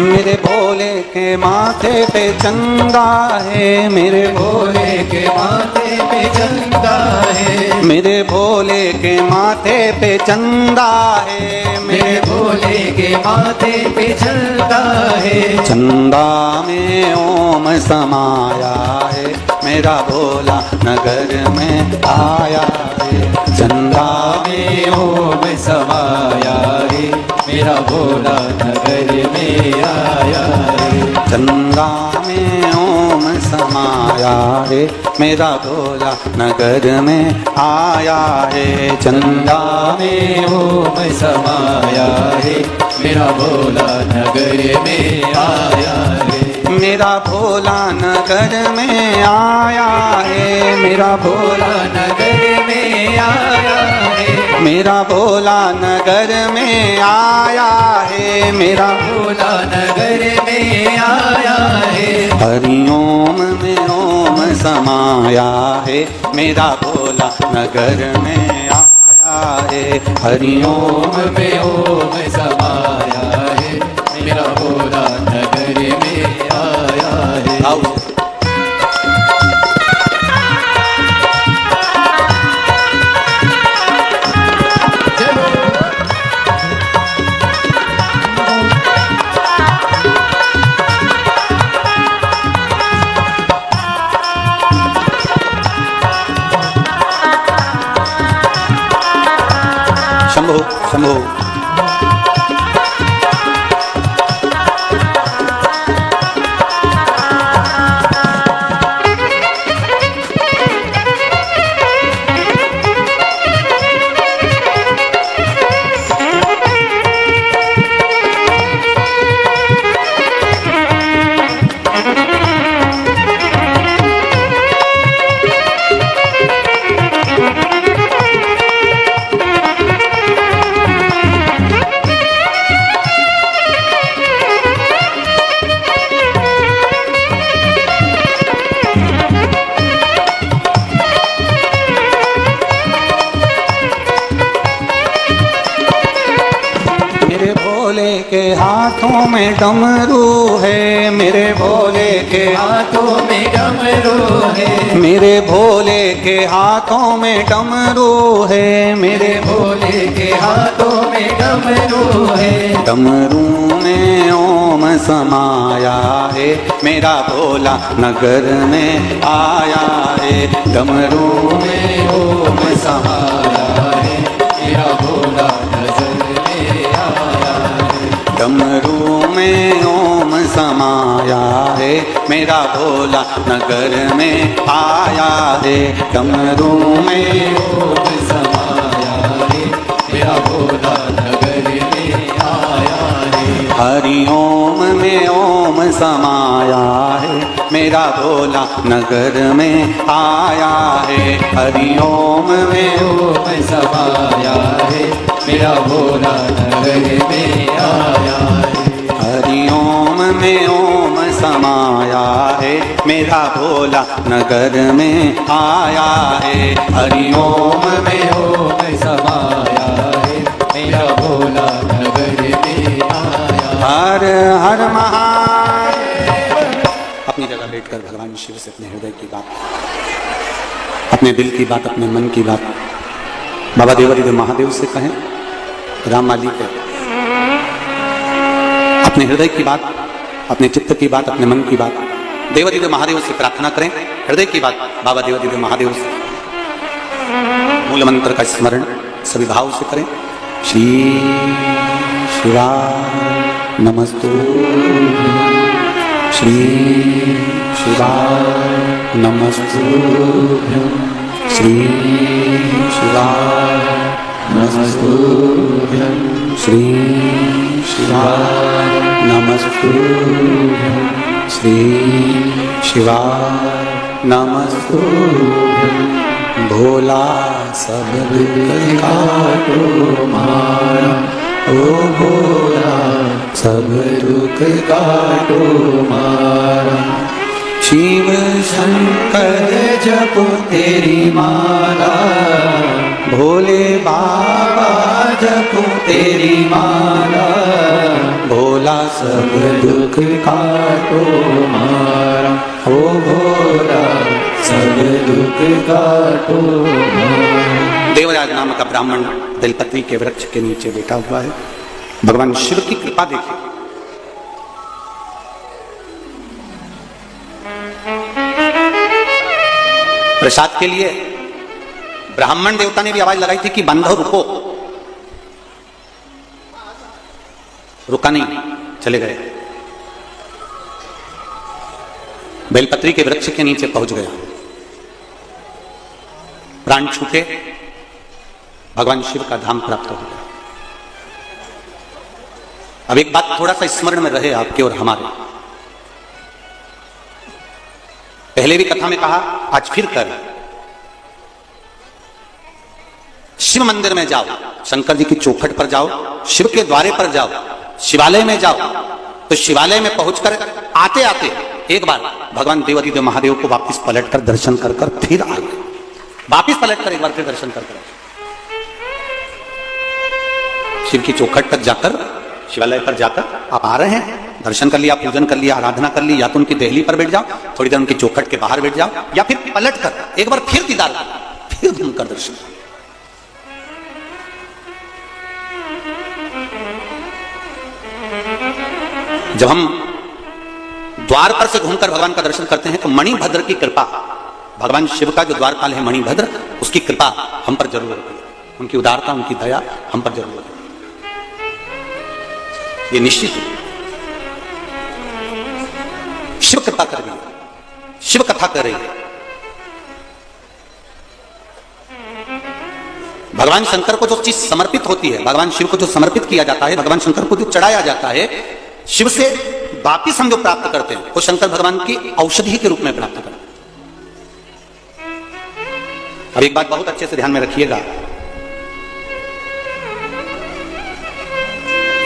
मेरे भोले के माथे पे चंदा है, मेरे भोले के माथे पे चंदा है, मेरे भोले के माथे पे चंदा है, मेरे भोले के माथे पे चंदा है। चंदा में ओम समाया है, मेरा भोला नगर में आया है। चंदा में ओम समाया है, मेरा भोला नगर में आया है। चंदा में ओम समाया है, मेरा भोला नगर में आया है। चंदा में ओम समाया है, मेरा भोला नगर में आया है। मेरा भोला नगर में आया है, मेरा भोला नगर में आया है, मेरा भोला नगर में आया है, मेरा भोला नगर में आया है। हरि ओम में ओम समाया है, मेरा भोला नगर में आया है। हरि ओम में ओम समाया है, मेरा भोला नगर में आया है। आओ शंभो शंभो। के हाथों में डमरू है, मेरे भोले के हाथों में डमरू है, मेरे भोले के हाथों में डमरू है, मेरे भोले के हाथों में डमरू है। डमरू में ओम समाया है, मेरा भोला नगर में आया है। डमरू में ओम समाया है, मेरा भोला नगर में आया है। डमरू में ओम समाया है, मेरा भोला नगर में आया है। डमरू में ओम समाया है, मेरा भोला नगर में आया है। हरि ओम में ओम समाया है, मेरा भोला नगर में आया है। हरि ओम में ओम समाया है, मेरा भोला नगर में आया है। हरि ओम में ओम समाया है, मेरा भोला नगर में आया है। हरि ओम में ओम समाया है, मेरा भोला नगर में आया। हर हर महादेव। अपनी जगह बैठकर भगवान शिव से अपने हृदय की बात, अपने दिल की बात, अपने मन की बात बाबा देवादिदेव महादेव से कहें। राम मालिक है, अपने हृदय की बात, अपने चित्त की बात, अपने मन की बात देवादिदेव महादेव से प्रार्थना करें। हृदय की बात बाबा देवादिदेव महादेव से, मूल मंत्र का स्मरण सभी भाव से करें। श्री शिवाय नमस्तुभ्यं, श्री शिवाय नमस्तुभ्यं, श्री शिवाय नमस्तुभ्यं, श्री शिवाय नमस्तुभ्यं, श्री शिवाय नमस्तुभ्यं। भोला सब दुख काटो मारा, ओ भोला सब दुख काटो मारा। शिव शंकर जपो तेरी माला, भोले बाबा जपो तेरी माला, भोला सब दुख काटो मारा, ओ भोला सब दुख काटो मारा। देवराज नाम का ब्राह्मण बेलपत्री के वृक्ष के नीचे बैठा हुआ है। भगवान शिव की कृपा देखिए। प्रसाद के लिए ब्राह्मण देवता ने भी आवाज लगाई थी कि बांधव रुको, रुका नहीं, चले गए। बेलपत्री के वृक्ष के नीचे पहुंच गया, प्राण छूटे, भगवान शिव का धाम प्राप्त हो गया। अब एक बात थोड़ा सा स्मरण में रहे आपके और हमारे, पहले भी कथा में कहा, आज फिर कर, शिव मंदिर में जाओ, शंकर जी की चौखट पर जाओ, शिव के द्वारे पर जाओ, शिवालय में जाओ, तो शिवालय में पहुंचकर आते आते एक बार भगवान देवादिदेव महादेव को वापिस पलट कर दर्शन कर कर फिर आ गए, वापिस पलट कर एक बार फिर दर्शन कर कर शिव की चौखट तक जाकर, शिवालय पर जाकर आप आ रहे हैं, दर्शन कर लिया, पूजन कर लिया, आराधना कर ली, या तो उनकी देहली पर बैठ जाओ, थोड़ी देर उनकी चौखट के बाहर बैठ जाओ, या फिर पलट कर एक बार फिर दीदार कर, फिर घूमकर दर्शन। जब हम द्वार पर से घूमकर भगवान का दर्शन करते हैं तो मणिभद्र की कृपा, भगवान शिव का जो द्वारपाल है मणिभद्र, उसकी कृपा हम पर जरूर होती है, उनकी उदारता, उनकी दया हम पर जरूर होती है, ये निश्चित है। शिव कृपा कर रही है, शिव कथा कर रही है। भगवान शंकर को जो चीज समर्पित होती है, भगवान शिव को जो समर्पित किया जाता है, भगवान शंकर को जो चढ़ाया जाता है, शिव से वापिस हम जो प्राप्त करते हैं वो शंकर भगवान की औषधि के रूप में प्राप्त करते हैं। अब एक बात बहुत अच्छे से ध्यान में रखिएगा,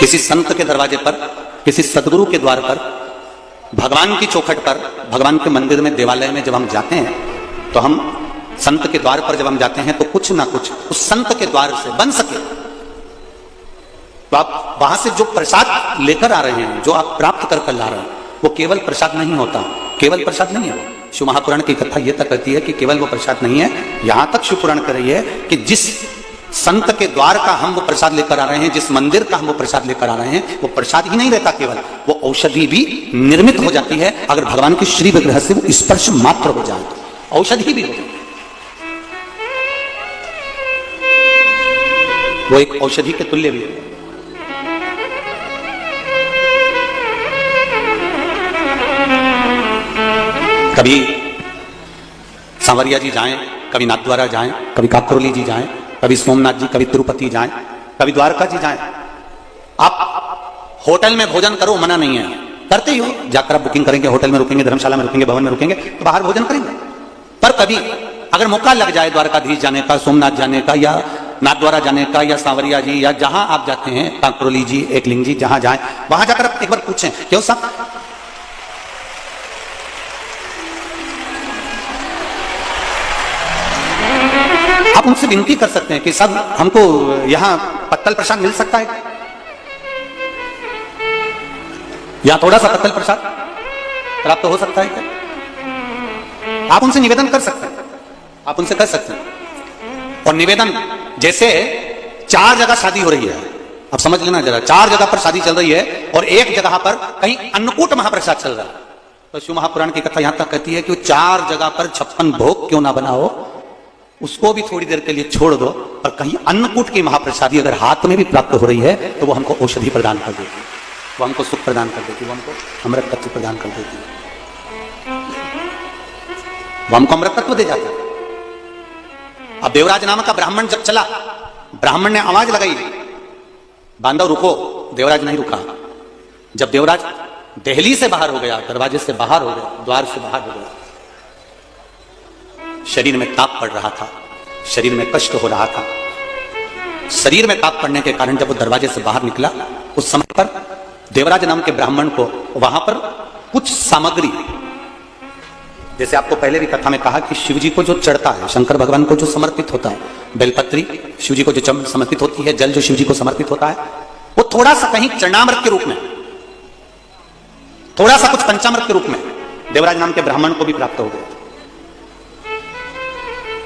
किसी संत के दरवाजे पर, किसी सदगुरु के द्वार पर, भगवान की चौखट पर, भगवान के मंदिर में, देवालय में जब हम जाते हैं तो हम संत के द्वार पर जब हम जाते हैं तो कुछ ना कुछ उस संत के द्वार से बन सके, तो आप वहां से जो प्रसाद लेकर आ रहे हैं, जो आप प्राप्त कर कर ला रहे हैं, वो केवल प्रसाद नहीं होता, केवल प्रसाद नहीं है। शिव महापुराण की कथा यह तक कहती है कि केवल वो प्रसाद नहीं है, यहां तक शिव पुराण कर रही है कि जिस संत के द्वार का हम वो प्रसाद लेकर आ रहे हैं, जिस मंदिर का हम वो प्रसाद लेकर आ रहे हैं, वो प्रसाद ही नहीं रहता, केवल वो औषधि भी निर्मित हो जाती है। अगर भगवान के श्री विग्रह से वो स्पर्श मात्र हो जाए तो औषधि भी हो जाती है, वो एक औषधि के तुल्य भी है। कभी सांवरिया जी जाएं, कभी नाथद्वारा जाएं, कभी काकरोली जी जाएं, कभी सोमनाथ जी, कभी तिरुपति जाएं, कभी द्वारका जी जाएं, आप होटल में भोजन करो, मना नहीं है, करते ही हो, जाकर आप बुकिंग करेंगे, होटल में रुकेंगे, धर्मशाला में रुकेंगे, भवन में रुकेंगे, तो बाहर भोजन करेंगे। पर कभी अगर मौका लग जाए द्वारकाधीश जाने का, सोमनाथ जाने का, या नाथद्वारा जाने का, या सांवरिया जी, या जहां आप जाते हैं, काकरोली जी, एकलिंग जी, जहां जाएं, वहां जाकर आप एक बार पूछें, क्यों साहब आप उनसे विनती कर सकते हैं कि सब हमको यहां पत्तल प्रसाद मिल सकता है, या थोड़ा सा पत्तल प्रसाद प्राप्त हो सकता है क्या? आप उनसे निवेदन कर सकते हैं, आप उनसे कर सकते हैं। और निवेदन जैसे 4 जगह शादी हो रही है, आप समझ लेना जरा, 4 जगह पर शादी चल रही है और एक जगह पर कहीं अन्नकूट महाप्रसाद चल रहा है, तो शिव महापुराण की कथा यहां तक कहती है कि 4 जगह पर 56 भोग क्यों ना बनाओ, उसको भी थोड़ी देर के लिए छोड़ दो, और कहीं अन्नकूट की महाप्रसादी अगर हाथ में भी प्राप्त हो रही है तो वो हमको औषधि प्रदान कर देती है, वो हमको सुख प्रदान कर देती है, वो हमको अमृत तत्व प्रदान कर देती है, वो हमको अमृत तत्व दे जाता है। अब देवराज नाम का ब्राह्मण जब चला, ब्राह्मण ने आवाज लगाई, बांधव रुको, देवराज नहीं रुका। जब देवराज देहली से बाहर हो गया, दरवाजे से बाहर हो गया, द्वार से बाहर हो गया, शरीर में ताप पड़ रहा था, शरीर में कष्ट हो रहा था। शरीर में ताप पड़ने के कारण जब वो दरवाजे से बाहर निकला, उस समय पर देवराज नाम के ब्राह्मण को वहां पर कुछ सामग्री जैसे आपको पहले भी कथा में कहा कि शिव जी को जो चढ़ता है, शंकर भगवान को जो समर्पित होता है, बेलपत्री शिव जी को जो समर्पित होती है, जल जो शिव जी को समर्पित होता है, वो थोड़ा सा कहीं चरणामृत के रूप में, थोड़ा सा कुछ पंचामृत के रूप में देवराज नाम के ब्राह्मण को भी प्राप्त हो गया।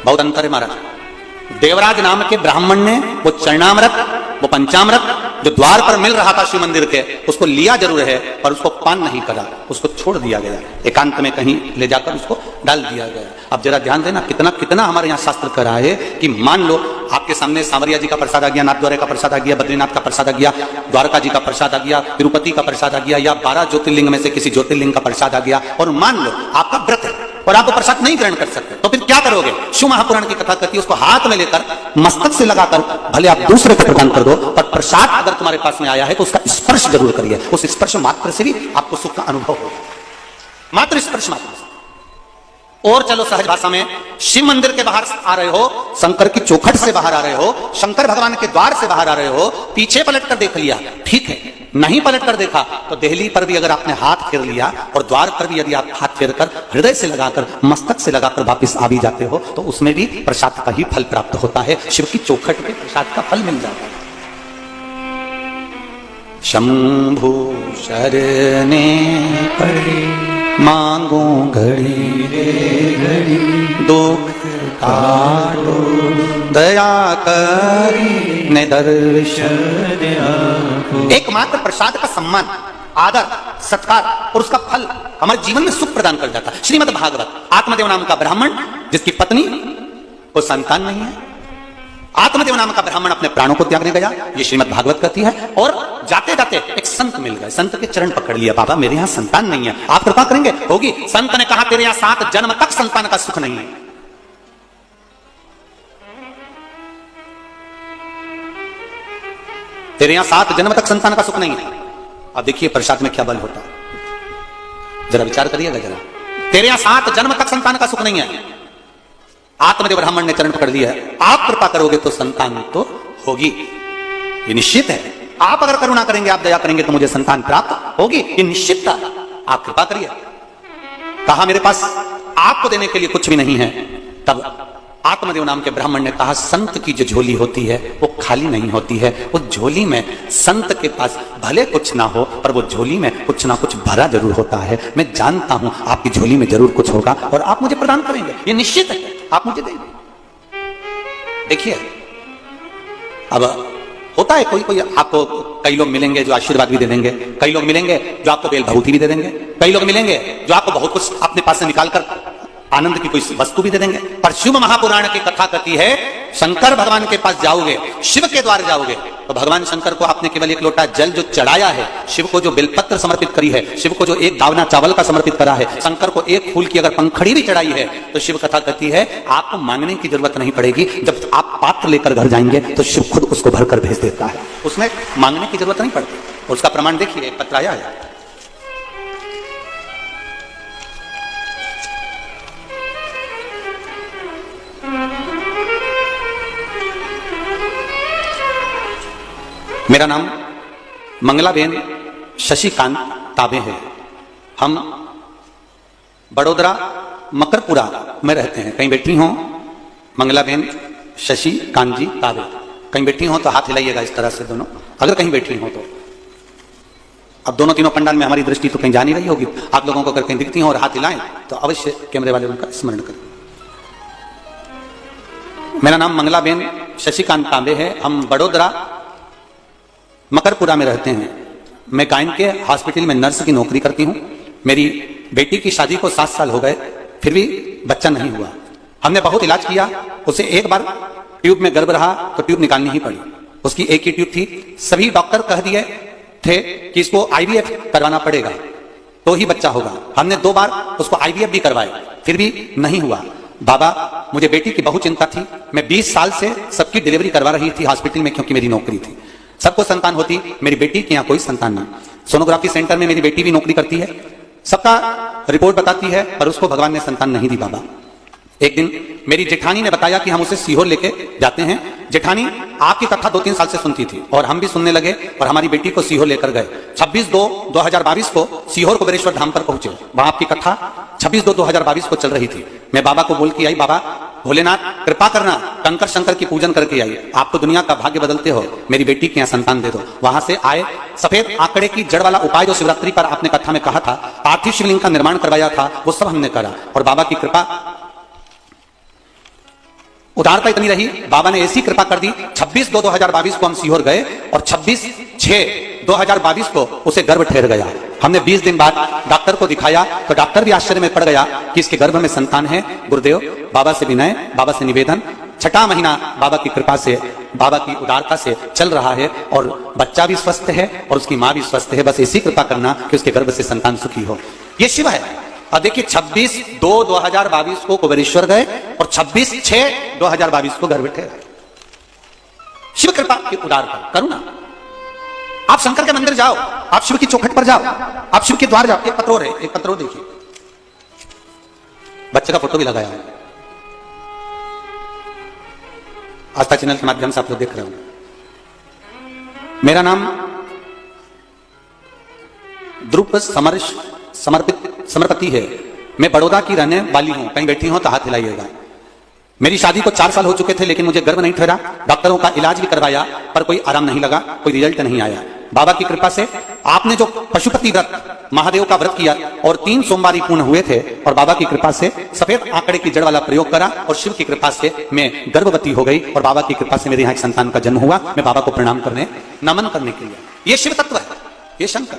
बहुत अंतर है महाराज। देवराज नाम के ब्राह्मण ने वो चरणामृत, वो पंचामृत जो द्वार पर मिल रहा था शिव मंदिर के, उसको लिया जरूर है पर उसको पान नहीं करा, उसको छोड़ दिया गया, एकांत में कहीं ले जाकर उसको डाल दिया गया। अब जरा ध्यान देना, कितना कितना हमारे यहाँ शास्त्र करा है कि मान लो आपके सामने सांवरिया जी का प्रसाद आ गया, नाथद्वारे का प्रसाद आ गया, बद्रीनाथ का प्रसाद आ गया, द्वारका जी का प्रसाद आ गया, तिरुपति का प्रसाद आ गया, या 12 ज्योतिर्लिंग में से किसी ज्योतिर्लिंग का प्रसाद आ गया, और मान लो आपका व्रत है और आप वो प्रसाद नहीं ग्रहण कर सकते, तो फिर क्या करोगे? शिव महापुराण की कथा कहती है उसको हाथ में लेकर मस्तक से लगाकर भले आप दूसरे को प्रदान कर दो, पर प्रसाद अगर तुम्हारे पास में आया है तो उसका स्पर्श जरूर करिए। उस स्पर्श मात्र से भी आपको सुख का अनुभव होगा, मात्र स्पर्श मात्र से। और चलो सहज भाषा में, शिव मंदिर के बाहर आ रहे हो, शंकर की चौखट से बाहर आ रहे हो, शंकर भगवान के द्वार से बाहर आ रहे हो, पीछे पलट कर देख लिया, ठीक है। नहीं पलट कर देखा तो देहली पर भी अगर आपने हाथ फेर लिया और द्वार पर भी यदि आप हाथ फेर कर हृदय से लगाकर, मस्तक से लगाकर वापिस आ भी जाते हो, तो उसमें भी प्रसाद का ही फल प्राप्त होता है। शिव की चौखट पे प्रसाद का फल मिल जाता है। शंभु शरणे पड़े मांगो घड़ी रे घड़ी, दुख काटो दया करी ने दर्शन। एकमात्र प्रसाद का सम्मान, आदर, सत्कार और उसका फल हमारे जीवन में सुख प्रदान कर जाता है। श्रीमद् भागवत, आत्मदेव नाम का ब्राह्मण जिसकी पत्नी को संतान नहीं है, आत्मदेव नाम का ब्राह्मण अपने प्राणों को त्यागने गया, ये श्रीमद् भागवत कहती है। और जाते जाते एक संत मिल गए, संत के चरण पकड़ लिया, बाबा मेरे यहाँ संतान नहीं है, आप कृपा करेंगे? होगी। संत ने कहा तेरे यहाँ 7 जन्म तक संतान का सुख नहीं है। तेरे यहाँ 7 जन्म तक संतान का सुख नहीं है। अब देखिए प्रसाद में क्या बल होता है, जरा विचार करिएगा जरा। तेरे यहाँ 7 जन्म तक संतान का सुख नहीं है, आत्मदेव ब्राह्मण ने चरण पकड़ लिया है, आप कृपा करोगे तो संतान तो होगी, ये निश्चित है। आप अगर करुणा करेंगे, आप दया करेंगे तो मुझे संतान प्राप्त होगी, ये निश्चित था। आप कृपा करिए। कहा मेरे पास आपको देने के लिए कुछ भी नहीं है। तब आत्मदेव नाम के ब्राह्मण ने कहा संत की जो झोली होती है वो खाली नहीं होती है, वो झोली में संत के पास भले कुछ ना हो पर वो झोली में कुछ ना कुछ भरा जरूर होता है। मैं जानता हूं आपकी झोली में जरूर कुछ होगा और आप मुझे प्रदान करेंगे, ये निश्चित है, आप मुझे देंगे। देखिए अब होता है कोई कोई आपको, कई लोग मिलेंगे जो आशीर्वाद भी दे देंगे, कई लोग मिलेंगे जो आपको बेल भभूति भी दे देंगे, कई लोग मिलेंगे जो आपको बहुत कुछ अपने पास से निकालकर आनंद की कोई वस्तु भी दे देंगे। पर शिव महापुराण की कथा कहती है शंकर भगवान के पास जाओगे, शिव के द्वार जाओगे तो भगवान शंकर को आपने केवल एक लोटा जल जो चढ़ाया है, शिव को जो बेलपत्र समर्पित करी है, शिव को जो एक दावना चावल का समर्पित करा है, शंकर को एक फूल की अगर पंखड़ी भी चढ़ाई है, तो शिव कथा कहती है आपको मांगने की जरूरत नहीं पड़ेगी। जब आप पात्र लेकर घर जाएंगे तो शिव खुद उसको भरकर भेज देता है, उसमें मांगने की जरूरत नहीं पड़ती। और उसका प्रमाण देखिए, एक पत्र आया है, मेरा नाम मंगलाबेन शशिकांत ताबे है, हम बड़ोदरा मकरपुरा में रहते हैं। कहीं बैठी हो मंगलाबेन शशिकांत जी ताबे, कहीं बैठी हो तो हाथ हिलाइएगा इस तरह से दोनों, अगर कहीं बैठी हो तो। अब दोनों तीनों पंडाल में हमारी दृष्टि तो कहीं जा नहीं रही होगी, आप लोगों को अगर कहीं दिखती हो और हाथ हिलाएं तो अवश्य कैमरे वाले उनका स्मरण करें। मेरा नाम मंगलाबेन शशिकांत तांबे है, हम बड़ोदरा मकरपुरा में रहते हैं। मैं गायन के हॉस्पिटल में नर्स की नौकरी करती हूँ। मेरी बेटी की शादी को 7 साल हो गए, फिर भी बच्चा नहीं हुआ। हमने बहुत इलाज किया, उसे एक बार ट्यूब में गर्भ रहा तो ट्यूब निकालनी ही पड़ी। उसकी एक ही ट्यूब थी, सभी डॉक्टर कह दिए थे कि इसको IVF करवाना पड़ेगा तो ही बच्चा होगा। हमने 2 बार उसको IVF भी करवाए, फिर भी नहीं हुआ। बाबा, मुझे बेटी की बहुत चिंता थी, मैं 20 साल से सबकी डिलीवरी करवा रही थी हॉस्पिटल में, क्योंकि मेरी नौकरी थी। सबको संतान होती, मेरी बेटी के यहाँ कोई संतान नहीं। सोनोग्राफी सेंटर में मेरी बेटी भी नौकरी करती है, सबका रिपोर्ट बताती है, पर उसको भगवान ने संतान नहीं दी बाबा। एक दिन मेरी जेठानी ने बताया कि हम उसे सीहोर लेके जाते हैं। जेठानी आपकी कथा 2-3 साल से सुनती थी और हम भी सुनने लगे और हमारी बेटी को सीहोर लेकर गए। 26/2/2022 को सीहोर कुबेरेश्वर धाम पर पहुंचे। वहां आपकी कथा 26/2/2022 को चल रही थी। मैं बाबा को बोल के आई, बाबा भोलेनाथ कृपा करना, कंकर शंकर की पूजन करके आई, आप तो दुनिया का भाग्य बदलते हो, मेरी बेटी के यहाँ संतान दे दो। वहां से आए, सफेद आंकड़े की जड़ वाला उपाय जो शिवरात्रि पर आपने कथा में कहा था, पार्थिव शिवलिंग का निर्माण करवाया था, वो सब हमने करा और बाबा की कृपा उदारता इतनी रही, बाबा ने ऐसी कृपा कर दी। 26/2/2022 को हम सीहोर गए और 26/6/2022 को उसे गर्भ ठहर गया। हमने 20 दिन बाद डॉक्टर को दिखाया तो डॉक्टर भी आश्चर्य में पड़ गया कि इसके गर्भ में संतान है। गुरुदेव बाबा से विनय, बाबा से निवेदन, 6वां महीना बाबा की कृपा से, बाबा की उदारता से चल रहा है और बच्चा भी स्वस्थ है और उसकी मां भी स्वस्थ है। बस ऐसी कृपा करना कि उसके गर्भ से संतान सुखी हो। ये शिव है। और देखिए 26/2/2022 को कुबेरेश्वर गए और 26/6/2022 को गर्भ ठहरे। शिव कृपा की उदारता, करुणा। आप शंकर के मंदिर जाओ, आप शिव की चौखट पर जाओ, आप शिव के द्वार जाओ। एक पत्रों है, एक पत्रों देखिए, बच्चे का फोटो भी लगाया है। आस्था चैनल के माध्यम से आप लोग देख रहे होंगे। मेरा नाम ध्रुव समर्पति है। मैं बड़ौदा की रहने वाली हूं। कहीं बैठी हूं तो हाथ हिलाइएगा। मेरी शादी को 4 साल हो चुके थे लेकिन मुझे गर्भ नहीं ठहरा। डॉक्टरों का इलाज भी करवाया पर कोई आराम नहीं लगा, कोई रिजल्ट नहीं आया। बाबा की कृपा से आपने जो पशुपति व्रत, महादेव का व्रत किया और 3 सोमवारी पूर्ण हुए थे और बाबा की कृपा से सफेद आंकड़े की जड़ वाला प्रयोग करा और शिव की कृपा से मैं गर्भवती हो गई और बाबा की कृपा से मेरे यहाँ एक संतान का जन्म हुआ। मैं बाबा को प्रणाम करने, नमन करने के लिए। ये शिव तत्व है, ये शंकर,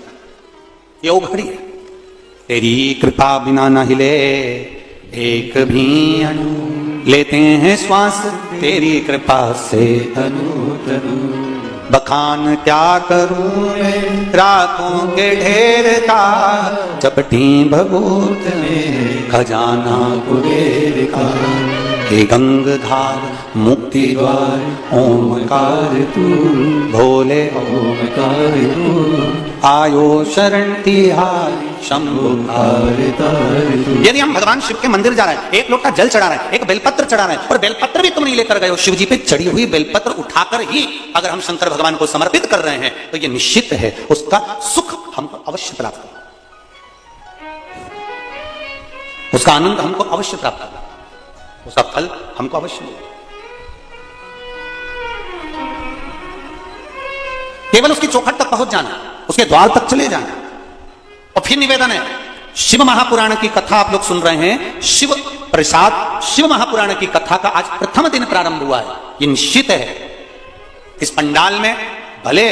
ये ओघड़ी है। तेरी कृपा बिना न हिले एक भी अणु, लेते हैं श्वास तेरी कृपा से तनु तनु। बखान क्या करूं मैं रातों के ढेर का, चपटी भभूत में खजाना कुबेर का। हे गंगधार मुक्ति द्वार ओमकार तू, भोले ओमकार तू, आयो शरण तिहारी शंभुकार तू। यदि हम भगवान शिव के मंदिर जा रहे हैं, एक लोटा जल चढ़ा रहे हैं, एक बेलपत्र चढ़ा रहे हैं और बेलपत्र भी तुम नहीं लेकर गए हो, शिव जी पे चढ़ी हुई बेलपत्र उठाकर ही अगर हम शंकर भगवान को समर्पित कर रहे हैं तो ये निश्चित है उसका सुख हमको अवश्य प्राप्त होगा, उसका आनंद हमको अवश्य प्राप्त होगा, उसका फल हमको अवश्य मिलेगा। केवल उसकी चौखट तक पहुंच जाना, उसके द्वार तक चले जाना। और फिर निवेदन है, शिव महापुराण की कथा आप लोग सुन रहे हैं। शिव प्रसाद, शिव महापुराण की कथा का आज प्रथम दिन प्रारंभ हुआ है। ये निश्चित है इस पंडाल में भले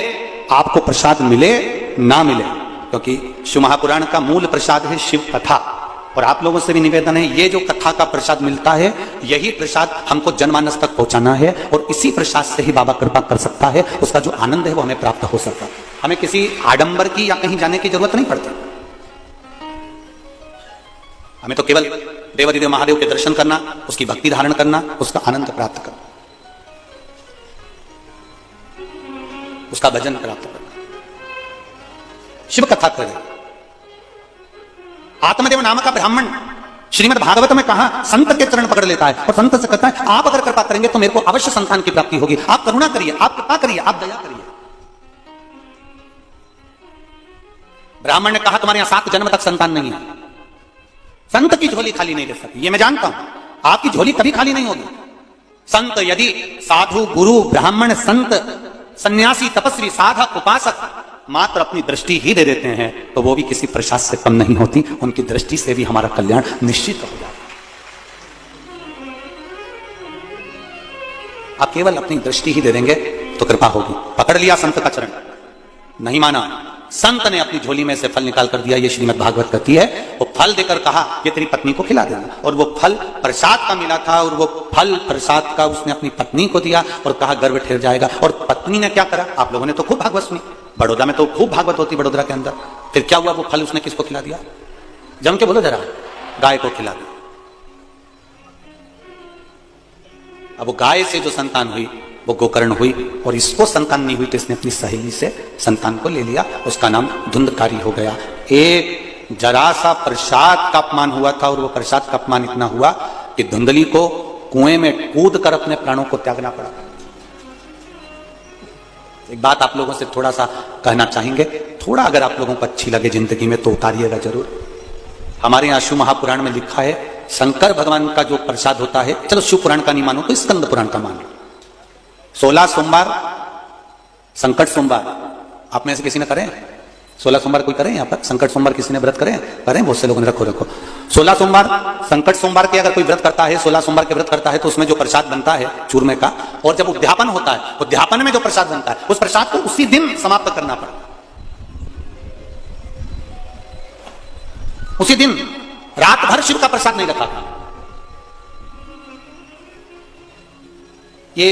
आपको प्रसाद मिले ना मिले, क्योंकि शिव महापुराण का मूल प्रसाद है शिव कथा। और आप लोगों से भी निवेदन है, ये जो कथा का प्रसाद मिलता है यही प्रसाद हमको जनमानस तक पहुंचाना है और इसी प्रसाद से ही बाबा कृपा कर सकता है। उसका जो आनंद है वो हमें प्राप्त हो सकता है। हमें किसी आडंबर की या कहीं जाने की जरूरत नहीं पड़ती। हमें तो केवल देवाधिदेव महादेव के दर्शन करना, उसकी भक्ति धारण करना, उसका आनंद प्राप्त करना, उसका भजन प्राप्त करना। शिव कथा करें। आत्मदेव नाम का ब्राह्मण श्रीमद् भागवत में कहा संत के चरण पकड़ लेता है और संत से कहता है आप अगर कृपा करेंगे तो मेरे को अवश्य संतान की प्राप्ति होगी। आप करुणा करिए, आप कृपा करिए, आप दया करिए। ब्राह्मण ने कहा तुम्हारे यहां 7 जन्म तक संतान नहीं है। संत की झोली खाली नहीं रह सकती, ये मैं जानता हूं। आपकी झोली कभी खाली नहीं होगी। संत यदि साधु, गुरु, ब्राह्मण, संत, सन्यासी, तपस्वी, साधक, उपासक मात्र अपनी दृष्टि ही दे देते हैं तो वो भी किसी प्रसाद से कम नहीं होती। उनकी दृष्टि से भी हमारा कल्याण निश्चित हो जाता है। आप केवल अपनी दृष्टि ही दे देंगे तो कृपा होगी। पकड़ लिया संत का चरण, नहीं माना, संत ने अपनी झोली में से फल निकाल कर दिया। ये श्रीमद् भागवत कहती है। वो फल देकर कहा ये तेरी पत्नी को खिला देना। और वो फल प्रसाद का मिला था और वो फल प्रसाद का उसने अपनी पत्नी को दिया और कहा गर्भ ठहर जाएगा। और पत्नी ने क्या करा? आप लोगों ने तो खूब भागवत सुनी, बड़ौदा में तो खूब भागवत होती, बड़ौदा के अंदर। फिर क्या हुआ? वो फल उसने किसको खिला दिया? जम के बोलो जरा, गाय को खिला दिया। अब वो गाय से जो संतान हुई वो गोकर्ण हुई और इसको संतान नहीं हुई तो इसने अपनी सहेली से संतान को ले लिया। उसका नाम धुंधकारी हो गया। एक जरा सा प्रसाद का अपमान हुआ था और वो प्रसाद का अपमान इतना हुआ कि धुंधली को कुएं में कूद कर अपने प्राणों को त्यागना पड़ा। एक बात आप लोगों से थोड़ा सा कहना चाहेंगे, थोड़ा अगर आप लोगों को अच्छी लगे जिंदगी में तो उतारिएगा जरूर। हमारे यहाँ शिव महापुराण में लिखा है शंकर भगवान का जो प्रसाद होता है, चलो शिव पुराण का नहीं मानो तो स्कंद पुराण का मान लो, 16 सोमवार संकट सोमवार आप में से किसी ने करें? 16 सोमवार कोई करें यहाँ पर? संकट सोमवार किसी ने व्रत करें? बहुत से लोगों ने रखो 16 सोमवार संकट सोमवार के अगर कोई व्रत करता है, 16 सोमवार के व्रत करता है तो उसमें जो प्रसाद बनता है चूरमे का, और जब उद्यापन होता है, उद्यापन में जो प्रसाद बनता है उस प्रसाद को उसी दिन समाप्त करना पड़ता है, उसी दिन। रात भर शिव का प्रसाद नहीं रखा था। ये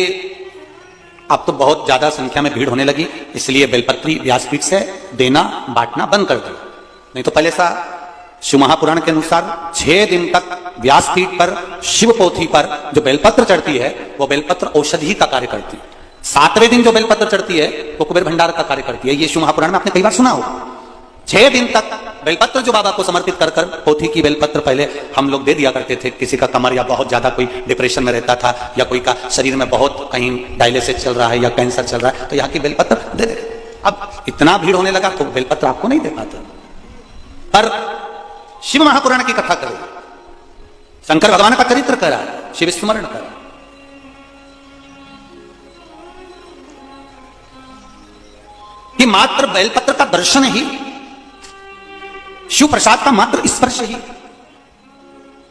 अब तो बहुत ज्यादा संख्या में भीड़ होने लगी, इसलिए बेलपत्री व्यासपीठ से देना बांटना बंद कर दिया। नहीं तो पहले सा शिव महापुराण के अनुसार 6 दिन तक व्यासपीठ पर शिव पोथी पर जो बेलपत्र चढ़ती है वो बेलपत्र औषधि का कार्य करती है। 7वें दिन जो बेलपत्र चढ़ती है वो कुबेर भंडार का कार्य करती है। ये शिव महापुराण में आपने कई बार सुना होगा। 6 दिन तक बेलपत्र जो बाबा को समर्पित कर कर, पोथी की बेलपत्र पहले हम लोग दे दिया करते थे। किसी का कमर या बहुत ज्यादा कोई डिप्रेशन में रहता था, या कोई का शरीर में बहुत कहीं डायलिसिस चल रहा है या कैंसर चल रहा है, तो यहाँ की बेलपत्र दे दे। अब इतना भीड़ होने लगा तो बेलपत्र आपको नहीं दे पाता। पर शिव महापुराण की कथा करें, शंकर भगवान का चरित्र करा, शिव स्मरण करा, कि मात्र बेलपत्र का दर्शन ही, शिव प्रसाद का मात्र स्पर्श ही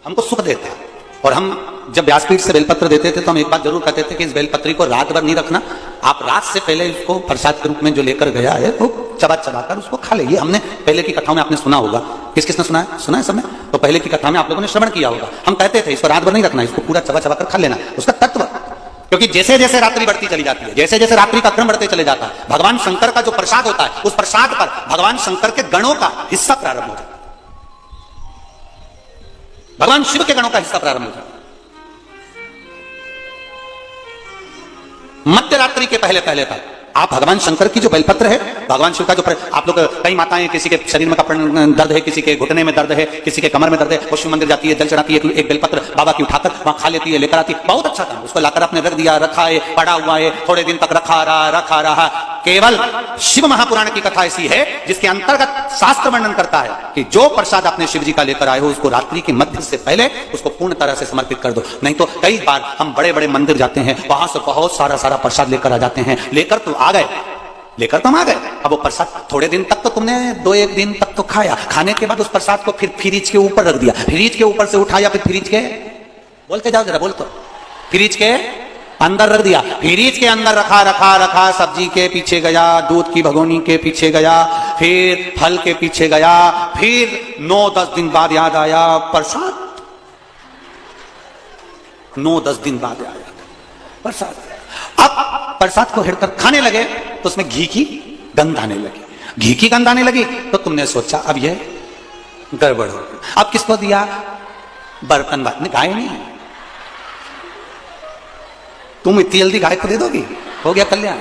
हमको सुख देता है। और हम जब व्यासपीठ से बेलपत्र देते थे तो हम एक बात जरूर कहते थे कि इस बेलपत्री को रात भर नहीं रखना, आप रात से पहले इसको प्रसाद के रूप में जो लेकर गया है वो चबा चबा कर उसको खा ले। ये हमने पहले की कथाओं में आपने सुना होगा। किस किसने सुना है? सुना है समय? तो पहले की कथा में आप लोगों ने श्रवण किया होगा। हम कहते थे इसको रात भर नहीं रखना, इसको पूरा चबा चबा कर खा लेना। उसका तत्व, क्योंकि जैसे जैसे रात्रि बढ़ती चली जाती है, जैसे जैसे रात्रि का क्रम बढ़ते चले जाता है, भगवान शंकर का जो प्रसाद होता है उस प्रसाद पर भगवान शंकर के गणों का हिस्सा प्रारंभ हो जाता है, भगवान शिव के गणों का हिस्सा प्रारंभ हो जाता है। मध्य रात्रि के पहले पहले तक आप भगवान शंकर की जो बेलपत्र है, भगवान शिव का जो आप लोग, कई माताएं, किसी के शरीर में कपड़ दर्द है, किसी के घुटने में दर्द है, किसी के कमर में दर्द है, वो शिव मंदिर जाती है, जल चढ़ाती है, एक बेलपत्र बाबा की उठाकर वहां खा लेती है, लेकर आती है। बहुत अच्छा था, उसको लाकर आपने रख दिया, रखा है, पड़ा हुआ है, थोड़े दिन तक रखा रहा। केवल शिव महापुराण की कथा ऐसी है जिसके अंतर्गत शास्त्र वर्णन करता है कि जो प्रसाद आपने शिव जी का लेकर आए हो उसको रात्रि के मध्य से पहले उसको पूर्ण तरह से समर्पित कर दो। नहीं तो कई बार हम बड़े बड़े मंदिर जाते हैं, वहां से बहुत सारा प्रसाद लेकर आ जाते हैं, लेकर तो आ गए, अब वो प्रसाद थोड़े दिन तक तो तुमने 2-1 दिन तक तो खाया, खाने के बाद उस प्रसाद को फिर फ्रिज के ऊपर रख दिया, फ्रिज के ऊपर से उठाया, फिर फ्रिज के, बोलते जाओ जरा, बोल तो, फ्रिज के अंदर रख दिया, फ्रिज के अंदर रखा, सब्जी के पीछे गया, दूध की भगोनी के पीछे गया, फिर फल के पीछे गया, फिर 9-10 दिन बाद याद आया प्रसाद, 9-10 दिन बाद आया प्रसाद। अब प्रसाद को हिड़कर खाने लगे तो उसमें घी की गंध आने लगी, तो तुमने सोचा अब ये गड़बड़ हो गई। अब किसको दिया? बर्तन वाले, गाय नहीं, तुम इतनी जल्दी गाय को दे दोगी? हो गया कल्याण।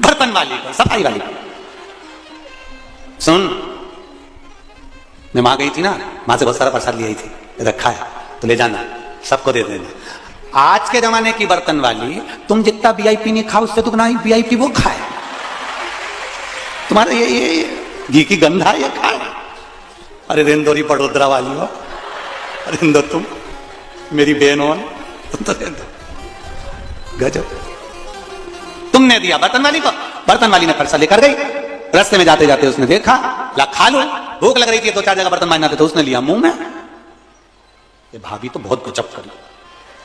बर्तन वाली को, सफाई वाली को, सुन, मैं वहां गई थी ना, वहां से बहुत सारा प्रसाद ले आई थी, रखा है तो ले जाना, सबको दे देना। आज के जमाने की बर्तन वाली, तुम जितना वीआईपी नहीं खाओ उससे दुगना वीआईपी वो खाए, तुम्हारा ये घी की गंधा ये खाए। अरे रेंदोरी बड़ोदरा वाली हो, रेंदो तुम मेरी बहन हो, तुम तो रेंदो, गजब। तुमने दिया बर्तन वाली को, बर्तन वाली ने प्रसाद लेकर गई, रास्ते में जाते जाते उसने देखा, ला खा लो, भूख लग रही थी, 2-4 जगह बर्तन मांजना थे तो उसने लिया मुंह में। ये भाभी तो बहुत गजब करी,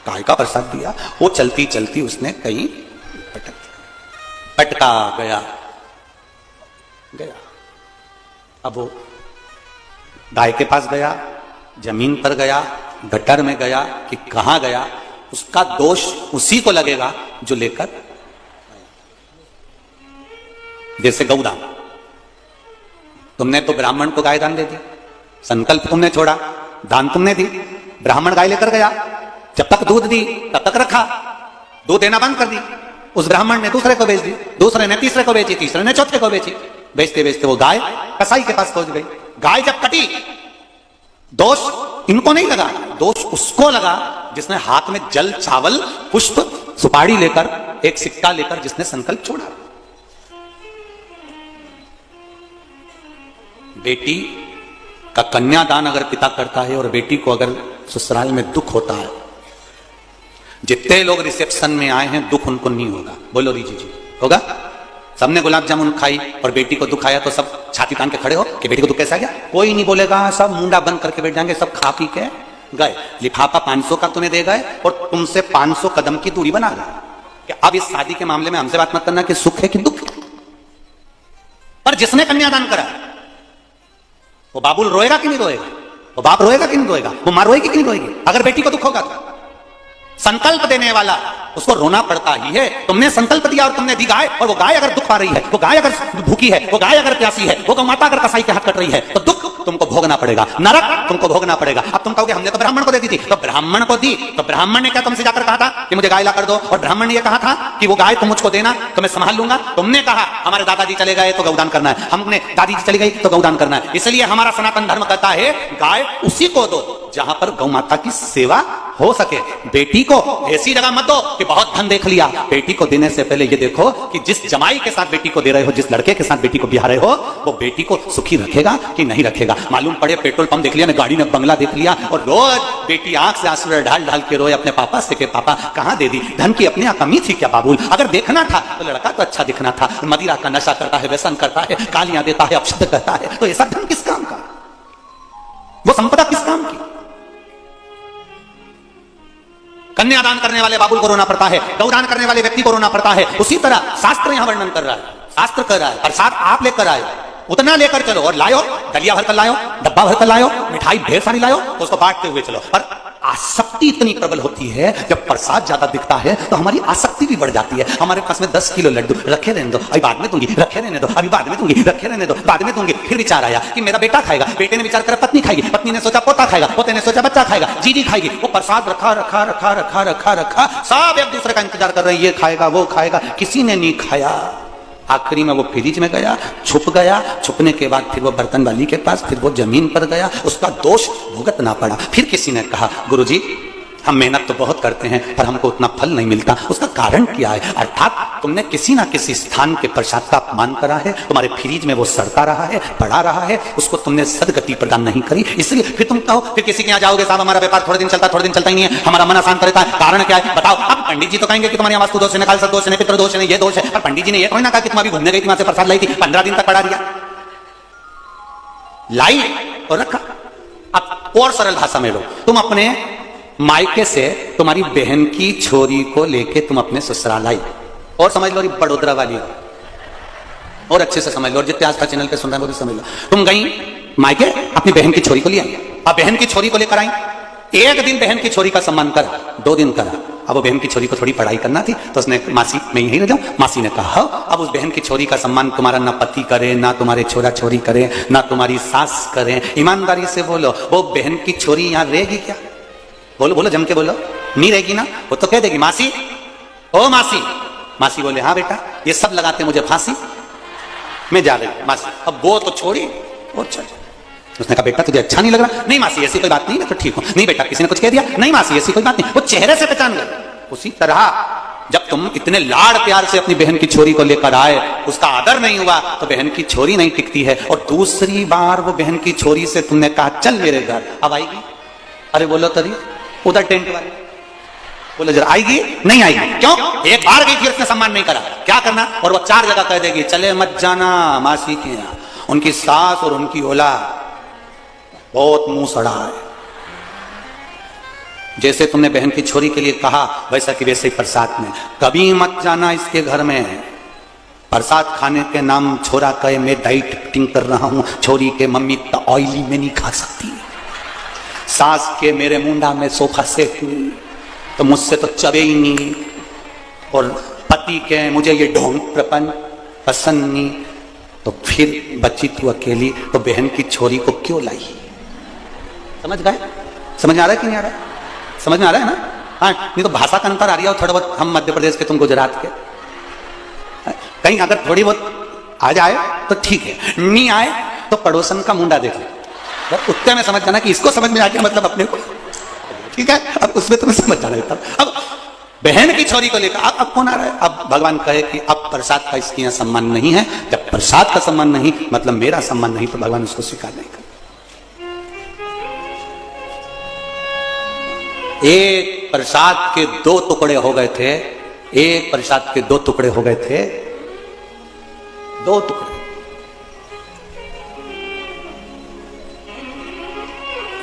गाय का प्रसाद दिया, वो चलती चलती उसने कहीं पटका गया। अब वो गाय के पास गया, जमीन पर गया, गटर में गया, कि कहां गया, उसका दोष उसी को लगेगा जो लेकर, जैसे गौदान, तुमने तो ब्राह्मण को गाय दान दे दी, संकल्प तुमने छोड़ा, दान तुमने दी, ब्राह्मण गाय लेकर गया, जब तक दूध दी तब तक रखा, दूध देना बंद कर दी, उस ब्राह्मण ने दूसरे को बेच दी, दूसरे ने तीसरे को बेची, तीसरे ने चौथे को बेची, बेचते बेचते वो गाय कसाई के पास पहुंच गई। गाय जब कटी, दोष इनको नहीं लगा, दोष उसको लगा जिसने हाथ में जल, चावल, पुष्प, सुपारी लेकर, एक सिक्का लेकर जिसने संकल्प छोड़ा। बेटी का कन्यादान अगर पिता करता है और बेटी को अगर ससुराल में दुख होता है, जितने लोग रिसेप्शन में आए हैं दुख उनको नहीं होगा। बोलो रीजी जी, होगा? सबने गुलाब जामुन खाई और बेटी को दुख आया तो सब छाती तान के खड़े हो कि बेटी को दुख कैसा गया? कोई नहीं बोलेगा, सब मुंडा बंद करके बैठ जाएंगे, सब खा पी के गए। लिफाफा 500 का तुम्हें दे गए और तुमसे 500 कदम की दूरी बना गए कि अब इस शादी के मामले में हमसे बात मत करना कि सुख है कि दुख है। पर जिसने कन्यादान करा वो बाबुल रोएगा कि नहीं रोएगा? वो बाप रोएगा कि नहीं रोएगा? वो मां रोएगी कि नहीं रोएगी? अगर बेटी को दुख होगा तो संकल्प देने वाला उसको रोना पड़ता ही है। तुमने संकल्प दिया और तुमने दी गाय, और वो गाय अगर दुख पा रही है, वो गाय अगर भूखी है, वो गाय अगर प्यासी है, वो गौमाता अगर कसाई के हाथ कट रही है, तो दुख तुमको भोगना पड़ेगा, नरक तुमको भोगना पड़ेगा। अब तुम कहोगे हमने तो ब्राह्मण को दे दी थी, तो ब्राह्मण को दी तो ब्राह्मण ने क्या तुमसे जाकर कहा था कि मुझे गाय ला कर दो? और ब्राह्मण ने यह कहा था कि वो गाय तुम मुझको देना तो मैं संभाल लूंगा। तुमने कहा हमारे दादाजी चले गए तो गौदान करना है, हमने दादी जी चली गई तो गौदान करना है। इसलिए हमारा सनातन धर्म कहता है गाय उसी को दो जहां पर गौ माता की सेवा हो सके। बेटी को ऐसी जगह मत दो कि बहुत धन देख लिया। बेटी को देने से पहले ये देखो कि जिस जमाई के साथ बेटी को दे रहे हो, जिस लड़के के साथ बेटी को ब्याह रहे हो, वो बेटी को सुखी रखेगा कि नहीं रखेगा। मालूम पड़े पेट्रोल पंप देख लिया ना, गाड़ी ने बंगला देख लिया और रोज बेटी आंख से आंसू ढाल ढाल के रोए अपने पापा से कि पापा कहां दे दी? धन की अपने कमी थी क्या बाबूल? अगर देखना था तो लड़का तो अच्छा दिखना था, मदिरा का नशा करता है, व्यसन करता है, गालियां देता है, अपशब्द करता है, तो ऐसा धन किस काम का? वो संपदा किस काम की? कन्यादान करने वाले बाबुल को रोना पड़ता है, गौदान करने वाले व्यक्ति को रोना पड़ता है। उसी तरह शास्त्र यहां वर्णन कर रहा है, शास्त्र कर रहा है प्रसाद आप लेकर आए, उतना लेकर चलो और लायो, दलिया भरकर लायो, डब्बा भरकर लायो, मिठाई ढेर सारी लायो, तो उसको बांटते हुए चलो। पर आसक्ति इतनी प्रबल होती है, जब प्रसाद ज्यादा दिखता है तो हमारी आसक्ति भी बढ़ जाती है। हमारे पास में 10 किलो लड्डू रखे रहने दो, अभी बाद में दूंगी, रखे रहने दो, अभी बाद में दूंगी, रखे रहने दो, बाद में दूंगी। फिर विचार आया कि मेरा बेटा खाएगा, बेटे ने विचार करा पत्नी खाएगी, पत्नी ने सोचा पोता खाएगा, पोते ने सोचा बच्चा खाएगा, जीजी खाएगी। वो प्रसाद रखा रखा रखा रखा रखा रखा, सब एक दूसरे का इंतजार कर रहे हैं, ये खाएगा वो खाएगा, किसी ने नहीं खाया। आखिरी में वो फ्रिज में गया, छुप गया, छुपने के बाद फिर वो बर्तन वाली के पास, फिर वो जमीन पर गया, उसका दोष भुगतना पड़ा। फिर किसी ने कहा गुरुजी हम मेहनत तो बहुत करते हैं पर हमको उतना फल नहीं मिलता, उसका कारण क्या है? अर्थात तुमने किसी ना किसी स्थान के प्रसाद का अपमान करा है, तुम्हारे फ्रिज में वो सड़ता रहा है, पड़ा रहा है, उसको तुमने सदगति प्रदान नहीं करी, इसलिए फिर तुम कहो, फिर किसी के यहाँ जाओगे साहब हमारा व्यापार थोड़े दिन चलता ही नहीं है, हमारा मन अशांत रहता है, कारण क्या है बताओ? अब पंडित जी तो कहेंगे कि तुम्हारे यहाँ वास्तु दोष है, काल दोष है, पितृ दोष है, ये दोष है। पर पंडित जी ने ये थोड़ी ना कहा कि तुम अभी घूमने गई थी, वहां से प्रसाद लाई थी, 15 दिन तक पड़ा दिया, लाई और रखा। अब और सरल भाषा में लो, तुम अपने मायके से तुम्हारी बहन की छोरी को लेके तुम अपने ससुराल आई, और समझ लो बड़ोदरा वाली हो, और अच्छे से समझ लो, और जितने आस्था चैनल पे सुन रहे हैं वो भी समझ लो। तुम गई मायके अपनी बहन की छोरी को ले आई, अब बहन की छोरी को लेकर आई, एक दिन बहन की छोरी का सम्मान करा, 2 दिन करा। अब वो बहन की छोरी को थोड़ी पढ़ाई करना थी तो उसने मासी मैं यहीं रह जाऊं, मासी ने कहा अब उस बहन की छोरी का सम्मान तुम्हारा ना पति करे, ना तुम्हारे छोरा छोरी करे, ना तुम्हारी सास करे। ईमानदारी से बोलो, वो बहन की छोरी यहाँ रहेगी क्या? बोलो बोलो, जम के बोलो, नहीं रहेगी ना? वो तो कह देगी मासी, ओ मासी। मासी बोले हाँ बेटा, ये सब लगाते मुझे फांसी, मैं जा रही हूं मासी। अब वो तो छोड़ी और चल। उसने कहा बेटा तुझे अच्छा नहीं लग रहा? नहीं मासी ऐसी कोई बात नहीं, मैं तो ठीक हूं। नहीं बेटा किसी ने कुछ कह दिया? नहीं मासी ऐसी कोई बात नहीं। वो चेहरे से पहचान गए। उसी तरह जब तुम इतने लाड़ प्यार से अपनी बहन की छोरी को लेकर आए, उसका आदर नहीं हुआ तो बहन की छोरी नहीं टिकती है। और दूसरी बार वो बहन की छोरी से तुमने कहा चल मेरे घर, अब आएगी? अरे बोलो तरी उधर टेंट वाले बोले जरा आएगी? नहीं आएगी। क्यों? एक बार गई थी उसने सम्मान नहीं करा, क्या करना? और वो 4 जगह कह देगी चले मत जाना मासी के यहाँ। उनकी सास और उनकी औलाद बहुत मुंह सड़ा है। जैसे तुमने बहन की छोरी के लिए कहा वैसा कि वैसे ही प्रसाद में, कभी मत जाना इसके घर में। प्रसाद खाने के नाम छोरा कहे मैं डाइट फिटिंग कर रहा हूं, छोरी के मम्मी तो ऑयली में नहीं खा सकती, सास के मेरे मुंडा में सोफा सेट हुई तो मुझसे तो चबे ही नहीं, और पति के मुझे ये ढोंग प्रपन पसंद नहीं। तो फिर बची तू अकेली तो बहन की छोरी को क्यों लाई? समझ गए? समझ में आ रहा है कि नहीं आ रहा है? समझ में आ रहा है ना? हाँ, नहीं तो भाषा का अंतर आ रही है थोड़ा बहुत, हम मध्य प्रदेश के तुम गुजरात के, कहीं अगर थोड़ी बहुत आ जाए तो ठीक है, नहीं आए तो पड़ोसन का मुंडा देख लो। उत्ते में समझ जाना कि इसको समझ में आ गया मतलब अपने को, ठीक है। अब उसमें तुम्हें समझ जाना था। अब बहन की छोरी को लेकर अब कौन आ रहा है? अब भगवान कहे कि अब प्रसाद का इसके यहाँ सम्मान नहीं है। जब प्रसाद का सम्मान नहीं मतलब मेरा सम्मान नहीं, तो भगवान उसको स्वीकार नहीं कर। एक प्रसाद के 2 टुकड़े हो गए थे, एक प्रसाद के 2 टुकड़े हो गए थे, 2 टुकड़े।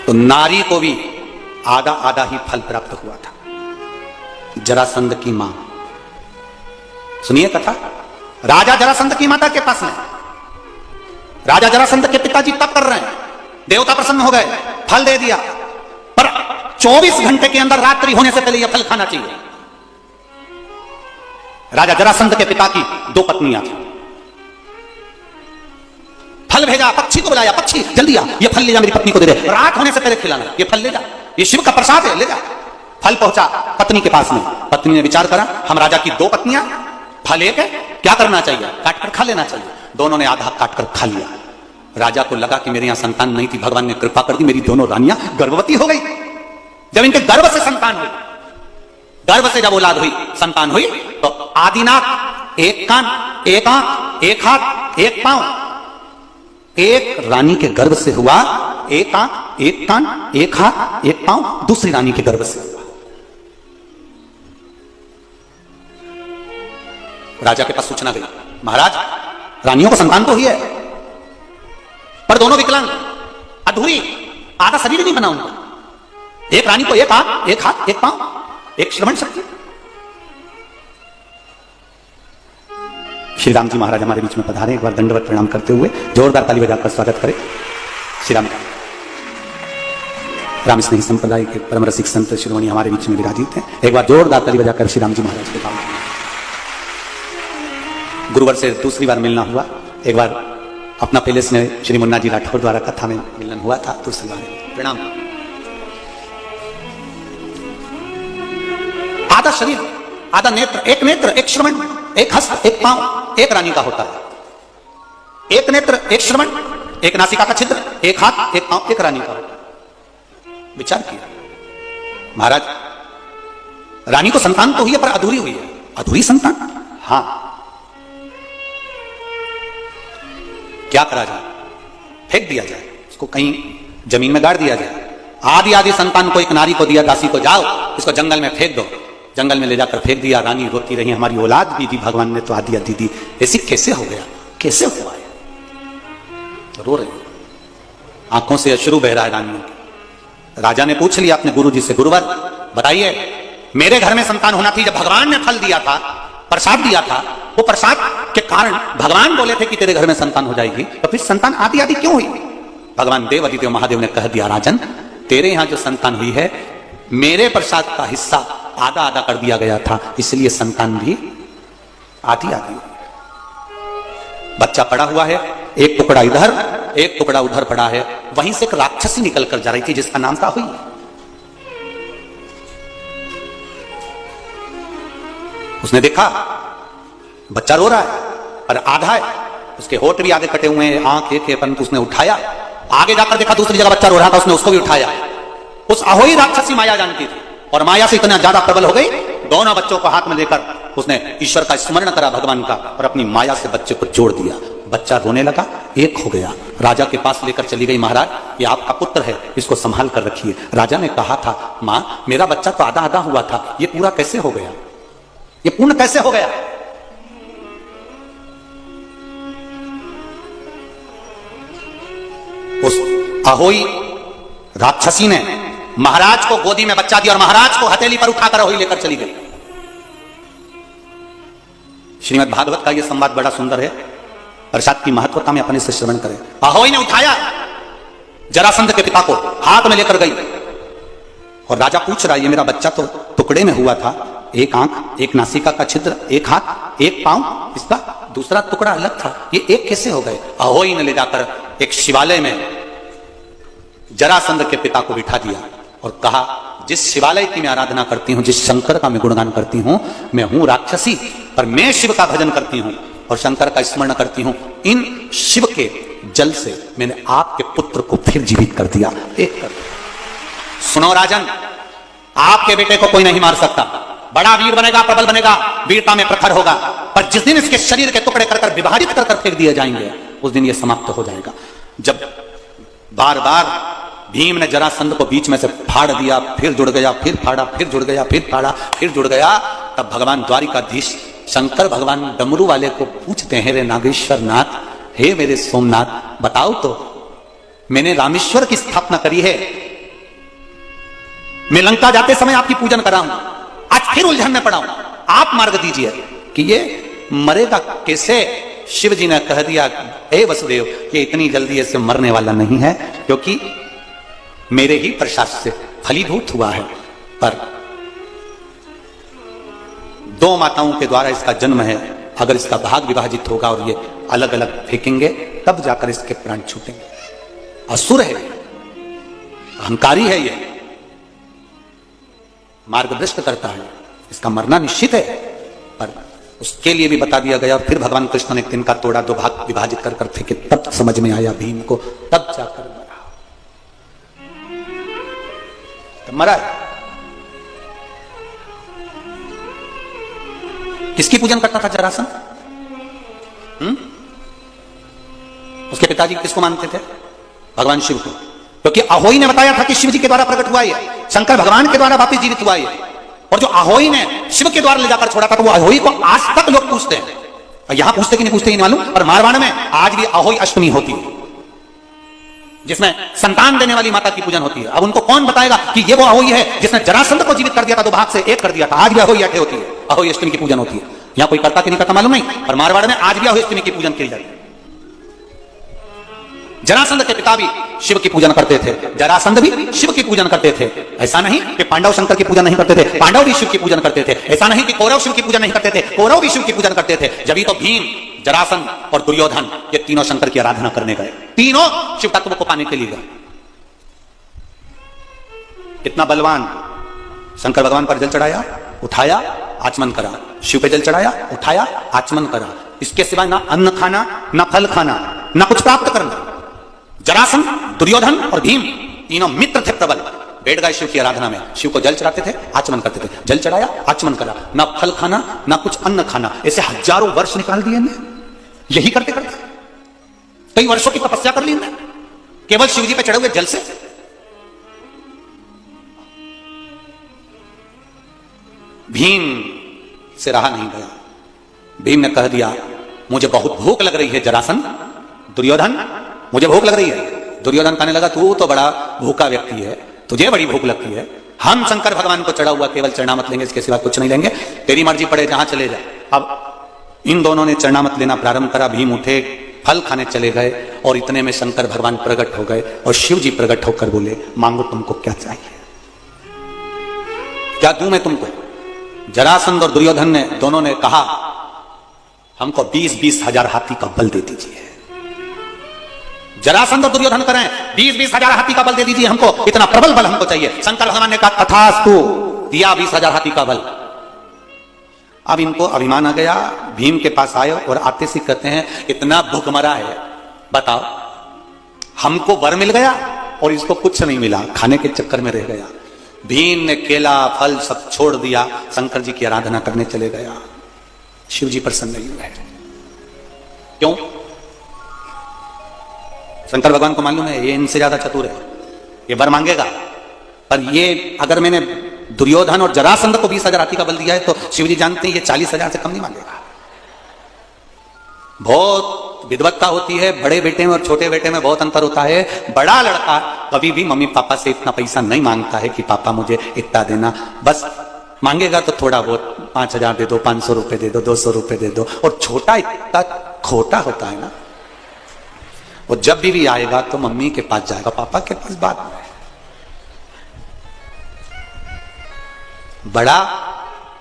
तो नारी को भी आधा आधा ही फल प्राप्त हुआ था। जरासंध की मां, सुनिए कथा। राजा जरासंध की माता के पास में, राजा जरासंध के पिताजी तप कर रहे हैं, देवता प्रसन्न हो गए, फल दे दिया, पर 24 घंटे के अंदर रात्रि होने से पहले यह फल खाना चाहिए। राजा जरासंध के पिता की 2 पत्नियां थी। फल भेजा, पक्षी को बुलाया, पक्षी जल्दी आ, ये फल ले जा, मेरी पत्नी को दे दे, रात होने से पहले खिलाना, ये फल ले जा, ये शिव का प्रसाद है, ले जा। फल पहुंचा पत्नी के पास में। पत्नी ने विचार करा, हम राजा की 2 पत्नियां, फल एक है, क्या करना चाहिए? काट कर खा लेना चाहिए। दोनों ने आधा काट कर खा लिया। राजा को लगा कि मेरे यहां संतान नहीं थी, भगवान ने कृपा कर दी, मेरी दोनों रानियां गर्भवती हो गई। जब इनके गर्भ से संतान हुई, गर्भ से जब औलाद हुई, संतान हुई, तो आदिनाथ, एक कान, एक आंख, एक हाथ, एक पांव, एक रानी के गर्भ से हुआ, एक आंख, एक कान, एक हाथ, एक पांव, दूसरी रानी के गर्भ से हुआ। राजा के पास सूचना गई, महाराज रानियों को संतान तो ही है, पर दोनों विकलांग, अधूरी, आधा शरीर नहीं बना उनका। एक रानी को एक आंख, एक हाथ, एक पांव, एक श्रवण शक्ति। श्री राम जी महाराज हमारे बीच में पधारे। एक बार दंडवत प्रणाम करते हुए जोरदार ताली बजाकर स्वागत करें। श्री राम राम स्नेही संप्रदाय के परम रसिक संत शिरोमणि हमारे बीच में विराजित हैं। एक बार जोरदार ताली बजाकर श्री राम जी महाराज के पास। गुरुवर से दूसरी बार मिलना हुआ। एक बार अपना पैलेस में श्री मुन्ना जी राठौर द्वारा कथा में मिलन हुआ था, दूसरी बार प्रणाम। आधा शरीर, आधा नेत्र, एक श्रवण, एक हस्त, एक पांव, एक रानी का होता है। एक नेत्र, एक श्रवण, एक नासिका का छिद्र, एक हाथ, एक पांव, एक रानी का होता है। विचार किया महाराज, रानी को संतान तो हुई है पर अधूरी हुई है। अधूरी संतान, हां, क्या करा जाए? फेंक दिया जाए, उसको कहीं जमीन में गाड़ दिया जाए। आधी आधी संतान को एक नारी को दिया, दासी को, जाओ इसको जंगल में फेंक दो। जंगल में ले जाकर फेंक दिया। रानी रोती रही, हमारी औलाद भी दी भगवान ने तो आधी आधी दी, ऐसी कैसे हो गया, कैसे हुआ है? रो रही, आंखों से अश्रु बह रहा है रानियों के। राजा ने पूछ लिया अपने गुरु जी से, गुरुवर बताइए, मेरे घर में संतान होना थी, जब भगवान ने फल दिया था, प्रसाद दिया था, वो प्रसाद के कारण भगवान बोले थे कि तेरे घर में संतान हो जाएगी, तो फिर संतान आधी आधी क्यों हुई? भगवान देव आदिदेव महादेव ने कह दिया, राजन तेरे यहां जो संतान हुई है, मेरे प्रसाद का हिस्सा आधा आधा कर दिया गया था, इसलिए संतान भी आधी आधी हुई। बच्चा पड़ा हुआ है, एक टुकड़ा इधर, एक टुकड़ा उधर पड़ा है। वहीं से एक राक्षसी निकल कर जा रही थी जिसका नाम था हुई। उसने देखा बच्चा रो रहा है पर आधा है, उसके होठ भी आगे कटे हुए हैं, आंख एक है, परंतु उसने उठाया। आगे जाकर देखा दूसरी जगह बच्चा रो रहा था, उसने उसको भी उठाया। उस अहोई राक्षसी माया जानती थी और माया से इतना ज्यादा प्रबल हो गई, दोनों बच्चों को हाथ में लेकर उसने ईश्वर का स्मरण करा, भगवान का, और अपनी माया से बच्चे को जोड़ दिया। बच्चा रोने लगा, एक हो गया। राजा के पास लेकर चली गई, महाराज ये आपका पुत्र है, इसको संभाल कर रखिए। राजा ने कहा था, मां मेरा बच्चा तो आधा आधा हुआ था, ये पूरा कैसे हो गया, ये पूर्ण कैसे हो गया? उस अहोई राक्षसी ने महाराज को गोदी में बच्चा दिया और महाराज को हथेली पर उठाकर अहोई लेकर चली गई। श्रीमद् भागवत का यह संवाद बड़ा सुंदर है, प्रसाद की महत्वता में अपने से श्रवण करें। अहोई ने उठाया, जरासंध के पिता को हाथ में लेकर गई और राजा पूछ रहा है, ये मेरा बच्चा तो टुकड़े में हुआ था, एक आंख, एक नासिका का छिद्र, एक हाथ, एक पांव, इसका दूसरा टुकड़ा अलग था, ये एक कैसे हो गए? अहोई ने ले जाकर एक शिवालय में जरासंध के पिता को बिठा दिया और कहा, जिस शिवालय की मैं आराधना करती हूं, जिस शंकर का मैं गुणगान करती हूं, मैं हूं राक्षसी पर मैं शिव का भजन करती हूं और शंकर का स्मरण करती हूं। इन शिव के जल से मैंने आपके पुत्र को फिर जीवित कर दिया। एक कर सुनो राजन, आपके बेटे को कोई नहीं मार सकता। बड़ा वीर बनेगा, प्रबल बनेगा, वीरता में प्रखर होगा, पर जिस दिन इसके शरीर के टुकड़े कर विभाजित कर फेंक दिए जाएंगे, उस दिन यह समाप्त हो जाएगा। जब बार बार भीम ने जरासंध को बीच में से फाड़ दिया, फिर जुड़ गया, फिर फाड़ा, फिर जुड़ गया, फिर फाड़ा, फिर जुड़ गया, तब भगवान द्वारिकाधीश शंकर भगवान डमरू वाले को पूछते हैं, रे नागेश्वर नाथ, हे मेरे सोमनाथ, बताओ तो, मैंने रामेश्वर की स्थापना करी है, मैं लंका जाते समय आपकी पूजन करा हूं, आज फिर उलझन में पड़ा हूं, आप मार्ग दीजिए कि ये मरेगा कैसे। शिव जी ने कह दिया, हे वसुदेव, ये इतनी जल्दी ऐसे मरने वाला नहीं है, क्योंकि मेरे ही प्रसाद से फलीभूत हुआ है, पर 2 माताओं के द्वारा इसका जन्म है, अगर इसका भाग विभाजित होगा और ये अलग अलग फेंकेंगे, तब जाकर इसके प्राण छूटेंगे। असुर है, अहंकारी है, ये मार्गभ्रष्ट करता है, इसका मरना निश्चित है, पर उसके लिए भी बता दिया गया। फिर भगवान कृष्ण ने तिनका तोड़ा, 2 भाग विभाजित कर कर फेंके, तब समझ में आया भीम को, तब जाकर मरा। तब मरा। किसकी पूजन करता था जरासंध? उसके पिताजी किसको मानते थे? भगवान शिव को, क्योंकि अहोई ने बताया था कि शिव जी के द्वारा प्रकट हुआ है, शंकर भगवान के द्वारा वापिस जीवित हुआ है। और जो अहोई ने शिव के द्वारा ले जाकर छोड़ा था, तो वो अहोई को आज तक लोग पूछते हैं। यहां पूछते कि नहीं पूछते, नहीं मालूम, पर मारवाड़ में आज भी अहोई अष्टमी होती है, जिसमें संतान देने वाली माता की पूजन होती है। अब उनको कौन बताएगा कि ये वो अहोई है जिसने जरासंध को जीवित कर दिया था, 2 भाग से 1 कर दिया था। आज भी अहोई अठे होती है, अहोई अष्टमी की पूजन होती है। यहां कोई करता कि नहीं करता मालूम नहीं, पर मारवाड़ में आज भी अहोई अष्टमी की पूजन की जाती है। जरासंध के पिता भी शिव की पूजन करते थे, जरासंध भी शिव की पूजन करते थे। ऐसा नहीं कि पांडव शंकर की पूजन नहीं करते थे, पांडव भी शिव की पूजन करते थे। ऐसा नहीं कि कौरव शिव की पूजन नहीं करते थे, कौरव भी शिव की पूजन करते थे। जब तो भीम, जरासंध और दुर्योधन, ये तीनों शंकर की आराधना करने गए, तीनों शिव तत्व को पाने के लिए गए। कितना बलवान, शंकर भगवान पर जल चढ़ाया, उठाया, आचमन करा, शिव पे जल चढ़ाया, उठाया, आचमन करा, इसके सिवाय ना अन्न खाना, ना फल खाना, ना कुछ प्राप्त करना। जरासंध, दुर्योधन और भीम तीनों मित्र थे प्रबल, बैठ गए शिव की आराधना में, शिव को जल चढ़ाते थे, आचमन करते थे, जल चढ़ाया, आचमन करा, ना फल खाना, ना कुछ अन्न खाना, ऐसे हजारों वर्ष निकाल दिए ने, यही करते करते कई वर्षों की तपस्या कर ली ने, केवल शिव जी पे चढ़े हुए जल से। भीम से रहा नहीं गया, भीम ने कह दिया, मुझे बहुत भूख लग रही है जरासंध। दुर्योधन, मुझे भूख लग रही है। दुर्योधन कहने लगा, तू तो बड़ा भूखा व्यक्ति है, तुझे बड़ी भूख लगती है, हम शंकर भगवान को चढ़ा हुआ केवल चरणामत लेंगे, इसके सिवा कुछ नहीं लेंगे, तेरी मर्जी पड़े जहां चले जाए। अब इन दोनों ने चरणामत लेना प्रारंभ करा, भीम उठे, फल खाने चले गए, और इतने में शंकर भगवान प्रकट हो गए, और शिव जी प्रकट होकर बोले, मांगो तुमको क्या चाहिए, क्या दूं मैं तुमको। जरासंध और दुर्योधन ने दोनों ने कहा, हमको 20-20 हजार हाथी का बल दे दीजिए। जरासंध और दुर्योधन करें, 20-20 हजार हाथी का बल दे दीजिए हमको, इतना प्रबल बल हमको चाहिए। शंकर भगवान ने कहा, तथास्तु, दिया 20 हजार हाथी का बल। अब इनको अभिमान आ गया, भीम के पास आए और आते से कहते हैं, इतना भूखमरा है, बताओ, हमको वर मिल गया और इसको कुछ नहीं मिला, खाने के चक्कर में रह गया। भीम ने केला फल सब छोड़ दिया, शंकर जी की आराधना करने चले गया। शिव जी प्रसन्न नहीं हुए, क्यों? शंकर भगवान को मालूम है ये इनसे ज्यादा चतुर है, ये वर मांगेगा, पर ये अगर मैंने दुर्योधन और जरासंध को 20 हजार हाथी का बल दिया है, तो शिव जी जानते हैं ये 40 हजार से कम नहीं मांगेगा। बहुत विद्वत्ता होती है, बड़े बेटे में और छोटे बेटे में बहुत अंतर होता है। बड़ा लड़का कभी भी मम्मी पापा से इतना पैसा नहीं मांगता है कि पापा मुझे इतना देना, बस मांगेगा तो थोड़ा बहुत, 5,000 दे दो, 500 रुपए दे दो, 200 रुपए दे दो। और छोटा इतना खोटा होता है ना, वो जब भी आएगा तो मम्मी के पास जाएगा, पापा के पास बाद में। बड़ा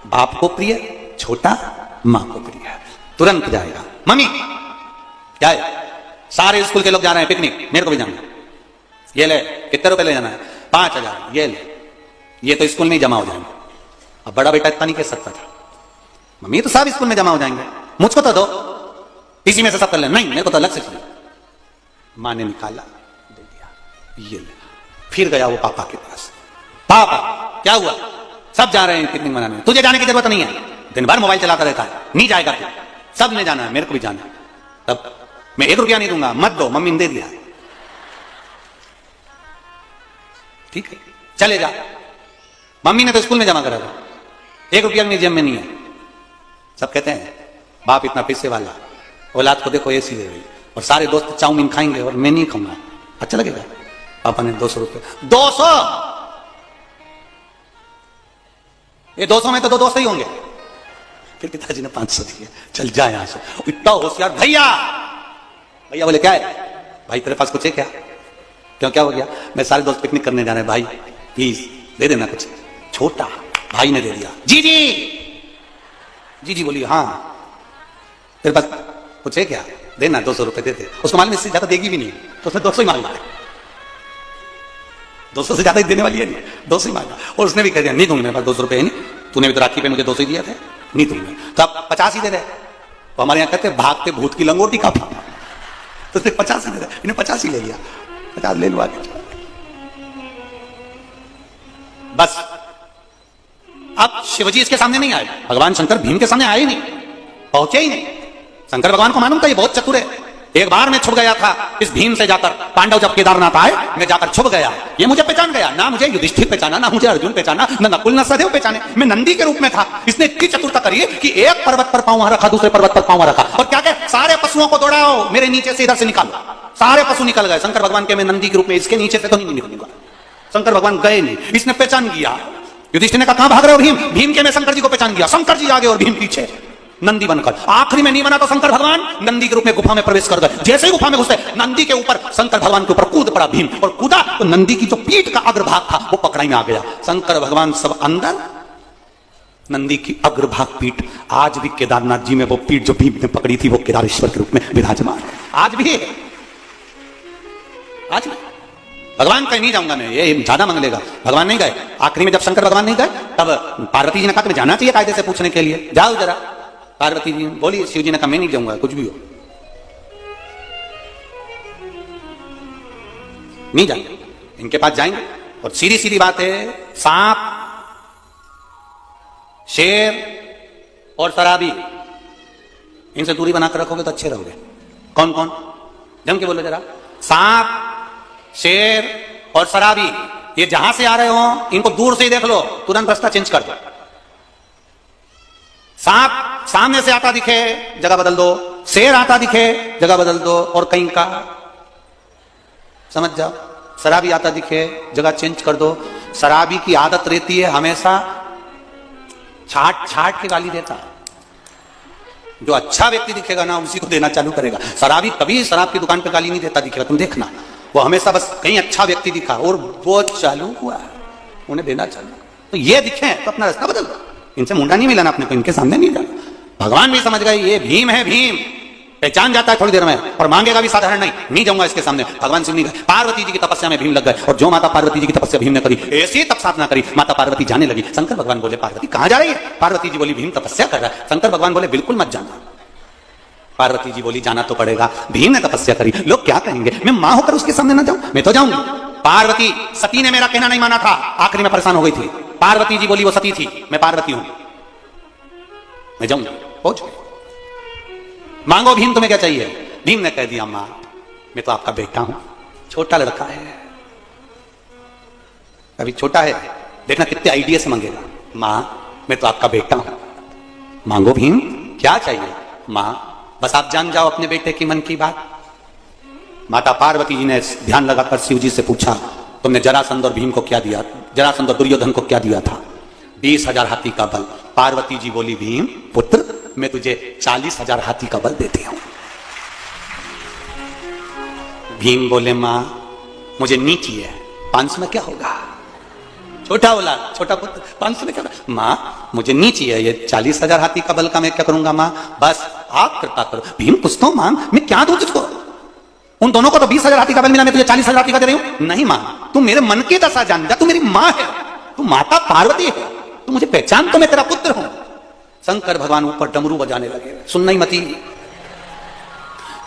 बाप को प्रिय, छोटा मां को प्रिय, तुरंत जाएगा। मम्मी क्या है, सारे स्कूल के लोग जा रहे हैं पिकनिक, मेरे को भी जाना, ये ले, कितने रुपए ले जाना है, 5,000, ये ले, ये तो स्कूल में जमा हो जाएंगे। अब बड़ा बेटा इतना नहीं कह सकता था, मम्मी तो सब स्कूल में जमा हो जाएंगे, मुझको तो दो, इसी में से सब कर ले, नहीं मेरे को तो अलग से चाहिए। मां ने निकाला, दे दिया, ये ले। फिर गया वो पापा के पास, पापा क्या हुआ? सब जा रहे हैं पिकनिक मनाने, तुझे जाने की जरूरत नहीं है, दिन भर मोबाइल चलाता रहता है, नहीं जाएगा तू, सब ने जाना है, मेरे को भी जाना है। तब मैं 1 रुपया नहीं दूंगा, मत दो, मम्मी ने दे दिया, ठीक है चले जा। मम्मी ने तो स्कूल में जमा करा था, 1 रुपया म्यूजियम में नहीं है। सब कहते हैं बाप इतना पैसे वाला, औलाद को देखो एसी दे रही, और सारे दोस्त चाउमीन खाएंगे और मैं नहीं खाऊंगा, अच्छा लगेगा? पापा ने 200 रुपये, 200, ये 200 में तो 2 दोस्त ही होंगे। फिर पिताजी ने 500 दिए, चल जा यहां से। इतना होशियार, भैया भैया बोले क्या है? भाई तेरे पास कुछ है क्या? क्यों क्या हो गया? मैं सारे दोस्त पिकनिक करने जा रहे हैं भाई, प्लीज दे देना कुछ। छोटा भाई ने दे दिया। जी जी, जी जी बोली हाँ, तेरे पास कुछ है क्या? देना 200 रुपए दे दे। उसको मालूम इससे ज्यादा देगी भी नहीं, तो उसने 200 ही मांगा, 200 से ज्यादा ही देने वाली है नहीं, 200 ही मांगा। और उसने भी कह दिया नहीं दूंगी, मेरे पास 200 रुपए है नहीं, तूने भी तो राखी पे मुझे 200 ही दिया था, नहीं दूंगी, तो आप 50 ही दे दे। तो हमारे यहाँ कहते भागते भूत की लंगोटी काफी, तो उसने 50 ही दे दे, इन्हें 50 ही ले लिया, 50 ले लो आगे। बस अब शिवजी इसके सामने नहीं आए, भगवान शंकर भीम के सामने आए ही नहीं, पहुंचे ही नहीं। शंकर भगवान को मालूम था ये बहुत चतुर है। एक बार मैं छुप गया था इस भीम से जाकर, पांडव जब केदारनाथ आए मैं जाकर छुप गया, ये मुझे पहचान गया, ना मुझे युधिष्ठिर पहचाना, ना मुझे अर्जुन पहचाना, ना नकुल ना सहदेव पहचाने, मैं नंदी के रूप में था। इसने इतनी चतुरता करी है कि एक पर्वत पर पांव रखा, दूसरे पर्वत पर पांव रखा, और क्या कहे सारे पशुओं को दौड़ाओ मेरे नीचे से, इधर से निकालो। सारे पशु निकल गए। शंकर भगवान के मैं नंदी के रूप में इसके नीचे से तो नहीं निकलूंगा। शंकर भगवान गए नहीं, इसने पहचान किया। युधिष्ठिर ने कहा कहां भाग रहे हो भीम? भीम के मैं शंकर जी को पहचान गया। शंकर जी आगे और भीम पीछे, नंदी बनकर। आखिरी में नहीं बना तो शंकर भगवान नंदी के रूप में गुफा में प्रवेश कर गए। जैसे ही गुफा में घुसे, नंदी के ऊपर शंकर भगवान के ऊपर कूद पड़ा भीम, और कूदा तो नंदी की जो पीठ का अग्रभाग था वो पकड़ाई में आ गया। शंकर भगवान सब अंदर, नंदी की अग्रभाग पीठ आज भी केदारनाथ जी में वो पीठ जो भीम ने पकड़ी थी वो केदारेश्वर के रूप में विराजमान है, आज भी है। आज भगवान कहीं नहीं जाऊंगा मैं, ये ज्यादा मांग लेगा। भगवान नहीं गए। आखिरी में जब शंकर भगवान नहीं गए तब पार्वती जी ने कहा तुम्हें जाना चाहिए कायदे से पूछने के लिए, जाओ जरा। पार्वती जी बोली, शिव जी ने कहा मैं नहीं जाऊंगा, कुछ भी हो नहीं जाएंगे, इनके पास जाएंगे। और सीधी सीधी बात है, सांप, शेर और शराबी, इनसे दूरी बनाकर रखोगे तो अच्छे रहोगे। कौन कौन? जम के बोलो जरा। सांप, शेर और शराबी, ये जहां से आ रहे हो इनको दूर से ही देख लो, तुरंत रास्ता चेंज कर दो। सांप सामने से आता दिखे, जगह बदल दो। शेर आता दिखे, जगह बदल दो। और कहीं का समझ जाओ, शराबी आता दिखे, जगह चेंज कर दो। शराबी की आदत रहती है हमेशा छाट छाट के गाली देता। जो अच्छा व्यक्ति दिखेगा ना उसी को देना चालू करेगा। शराबी कभी शराब की दुकान पे गाली नहीं देता दिखेगा, तुम देखना। वो हमेशा बस कहीं अच्छा व्यक्ति दिखा और वो चालू हुआ, उन्हें देना चालू। तो ये दिखे तो अपना रास्ता बदल दो, इनसे मुंडा नहीं मिलाना अपने को, इनके सामने नहीं जाना। भगवान भी समझ गए ये भीम है, भीम पहचान जाता है थोड़ी देर में, और मांगेगा भी साधारण नहीं जाऊंगा इसके सामने। भगवान शिव नहीं गए। पार्वती जी की तपस्या में भीम लग गए, और जो माता पार्वती जी की तपस्या भीम ने करी, ऐसी तप साधना करी, माता पार्वती जाने लगी। शंकर भगवान बोले पार्वती कहां जा रही है? पार्वती जी बोली भीम तपस्या कर रहा है। शंकर भगवान बोले बिल्कुल मत जाना। पार्वती जी बोली जाना तो पड़ेगा, भीम ने तपस्या करी, लोग क्या कहेंगे, मैं मां होकर उसके सामने ना जाऊं? मैं तो जाऊंगी। पार्वती सती ने मेरा कहना नहीं माना था, आखिरी में परेशान हो गई थी। पार्वती जी बोली वो सती थी, मैं पार्वती हूं, मैं जाऊंगी। पहुंच मांगो भीम तुम्हें क्या चाहिए? भीम ने कह दिया मां मैं तो आपका बेटा हूं, छोटा लड़का है, अभी छोटा है, देखना कितने आइडिया से मांगेगा। मां मैं तो आपका बेटा हूं, मांगो भीम क्या चाहिए? मां बस आप जान जाओ अपने बेटे की मन की बात। माता पार्वती जी ने ध्यान लगाकर शिव जी से पूछा तुमने जरासंध और भीम को क्या दिया, जरासंध और दुर्योधन को क्या दिया था? 20,000 हाथी का बल। पार्वती जी बोली भीम पुत्र मैं तुझे 40,000 हाथी का बल देती हूं। भीम बोले मां मुझे नहीं चाहिए, 500 में क्या होगा? छोटा बोला, छोटा पुत्र 500 में क्या होगा? मां मुझे नहीं चाहिए, ये 40,000 हाथी का बल का मैं क्या करूंगा मां, बस आप कृपा करो। भीम कुछ तो मांग, मैं क्या दूं तुझको? उन दोनों को तो 20,000 हाथी का बल मिला, मैं तुझे 40,000 हाथी का दे रही हूं। नहीं मां तू मेरे मन की दशा जान जा, तू मेरी मां है, तू माता पार्वती है, तू मुझे पहचान, तो मैं तेरा पुत्र हूं। शंकर भगवान ऊपर डमरू बजाने लगे, सुनना ही मती।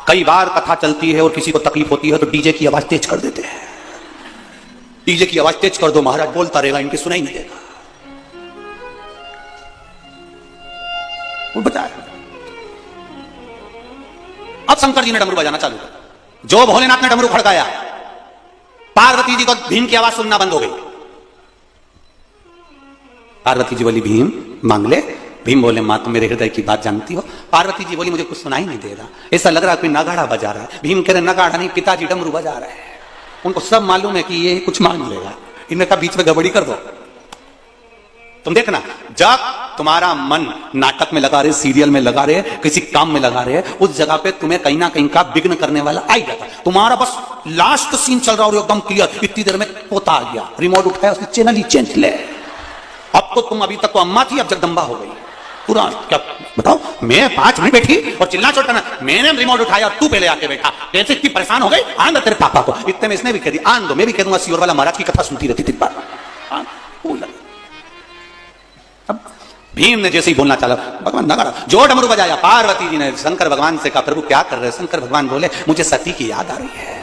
कई बार कथा चलती है और किसी को तकलीफ होती है तो डीजे की आवाज तेज कर देते हैं। डीजे की आवाज तेज कर दो, महाराज बोलता रहेगा, इनकी सुनाई नहीं देगा। वो बजाया। अब शंकर जी ने डमरू बजाना चालू कर। जो भोलेनाथ ने डमरू खड़काया, पार्वती जी को भीम की आवाज सुनना बंद हो गई। पार्वती जी बोली भीम मांग ले। भीम बोले मां तुम मेरे हृदय की बात जानती हो। पार्वती जी बोली मुझे कुछ सुनाई नहीं दे रहा, ऐसा लग रहा है कोई नगाड़ा बजा रहा है। भीम कह रहे नगाड़ा नहीं, पिताजी डमरू बजा रहे हैं। उनको सब मालूम है कि ये कुछ मांग लेगा, इनका बीच में गड़बड़ी कर दो। तुम देखना, जब तुम्हारा मन नाटक में लगा रहे, सीरियल में लगा रहे, किसी काम में लगा रहे, उस जगह पे तुम्हें कहीं ना कहीं का विघ्न करने वाला आ जाता। तुम्हारा बस लास्ट सीन चल रहा और एकदम क्लियर, इतनी देर में पोता आ गया, रिमोट उठाया, उसने चैनल ही चेंज ले। अब तो तुम अभी तक तो अम्मा थी, अब जगदम्बा हो गई पूरा। क्या बताओ, मैं 5 मिनट बैठी और चिल्ला चोटा ना, मैंने रिमोट उठाया और तू पहले आके बैठा, कैसे इतनी परेशान हो गई। आंद तेरे पापा को। इतने में इसने भी कह दी आंद दो, मैं भी कह दूंगा सियोर वाला महाराज की कथा सुनती रहती थी बार। अब भीम ने जैसे ही बोलना चला, भगवान नगाड़ा जो डमरू बजाया, पार्वती जी ने शंकर भगवान से कहा प्रभु क्या कर रहे हैं। शंकर भगवान बोले मुझे सती की याद आ रही है।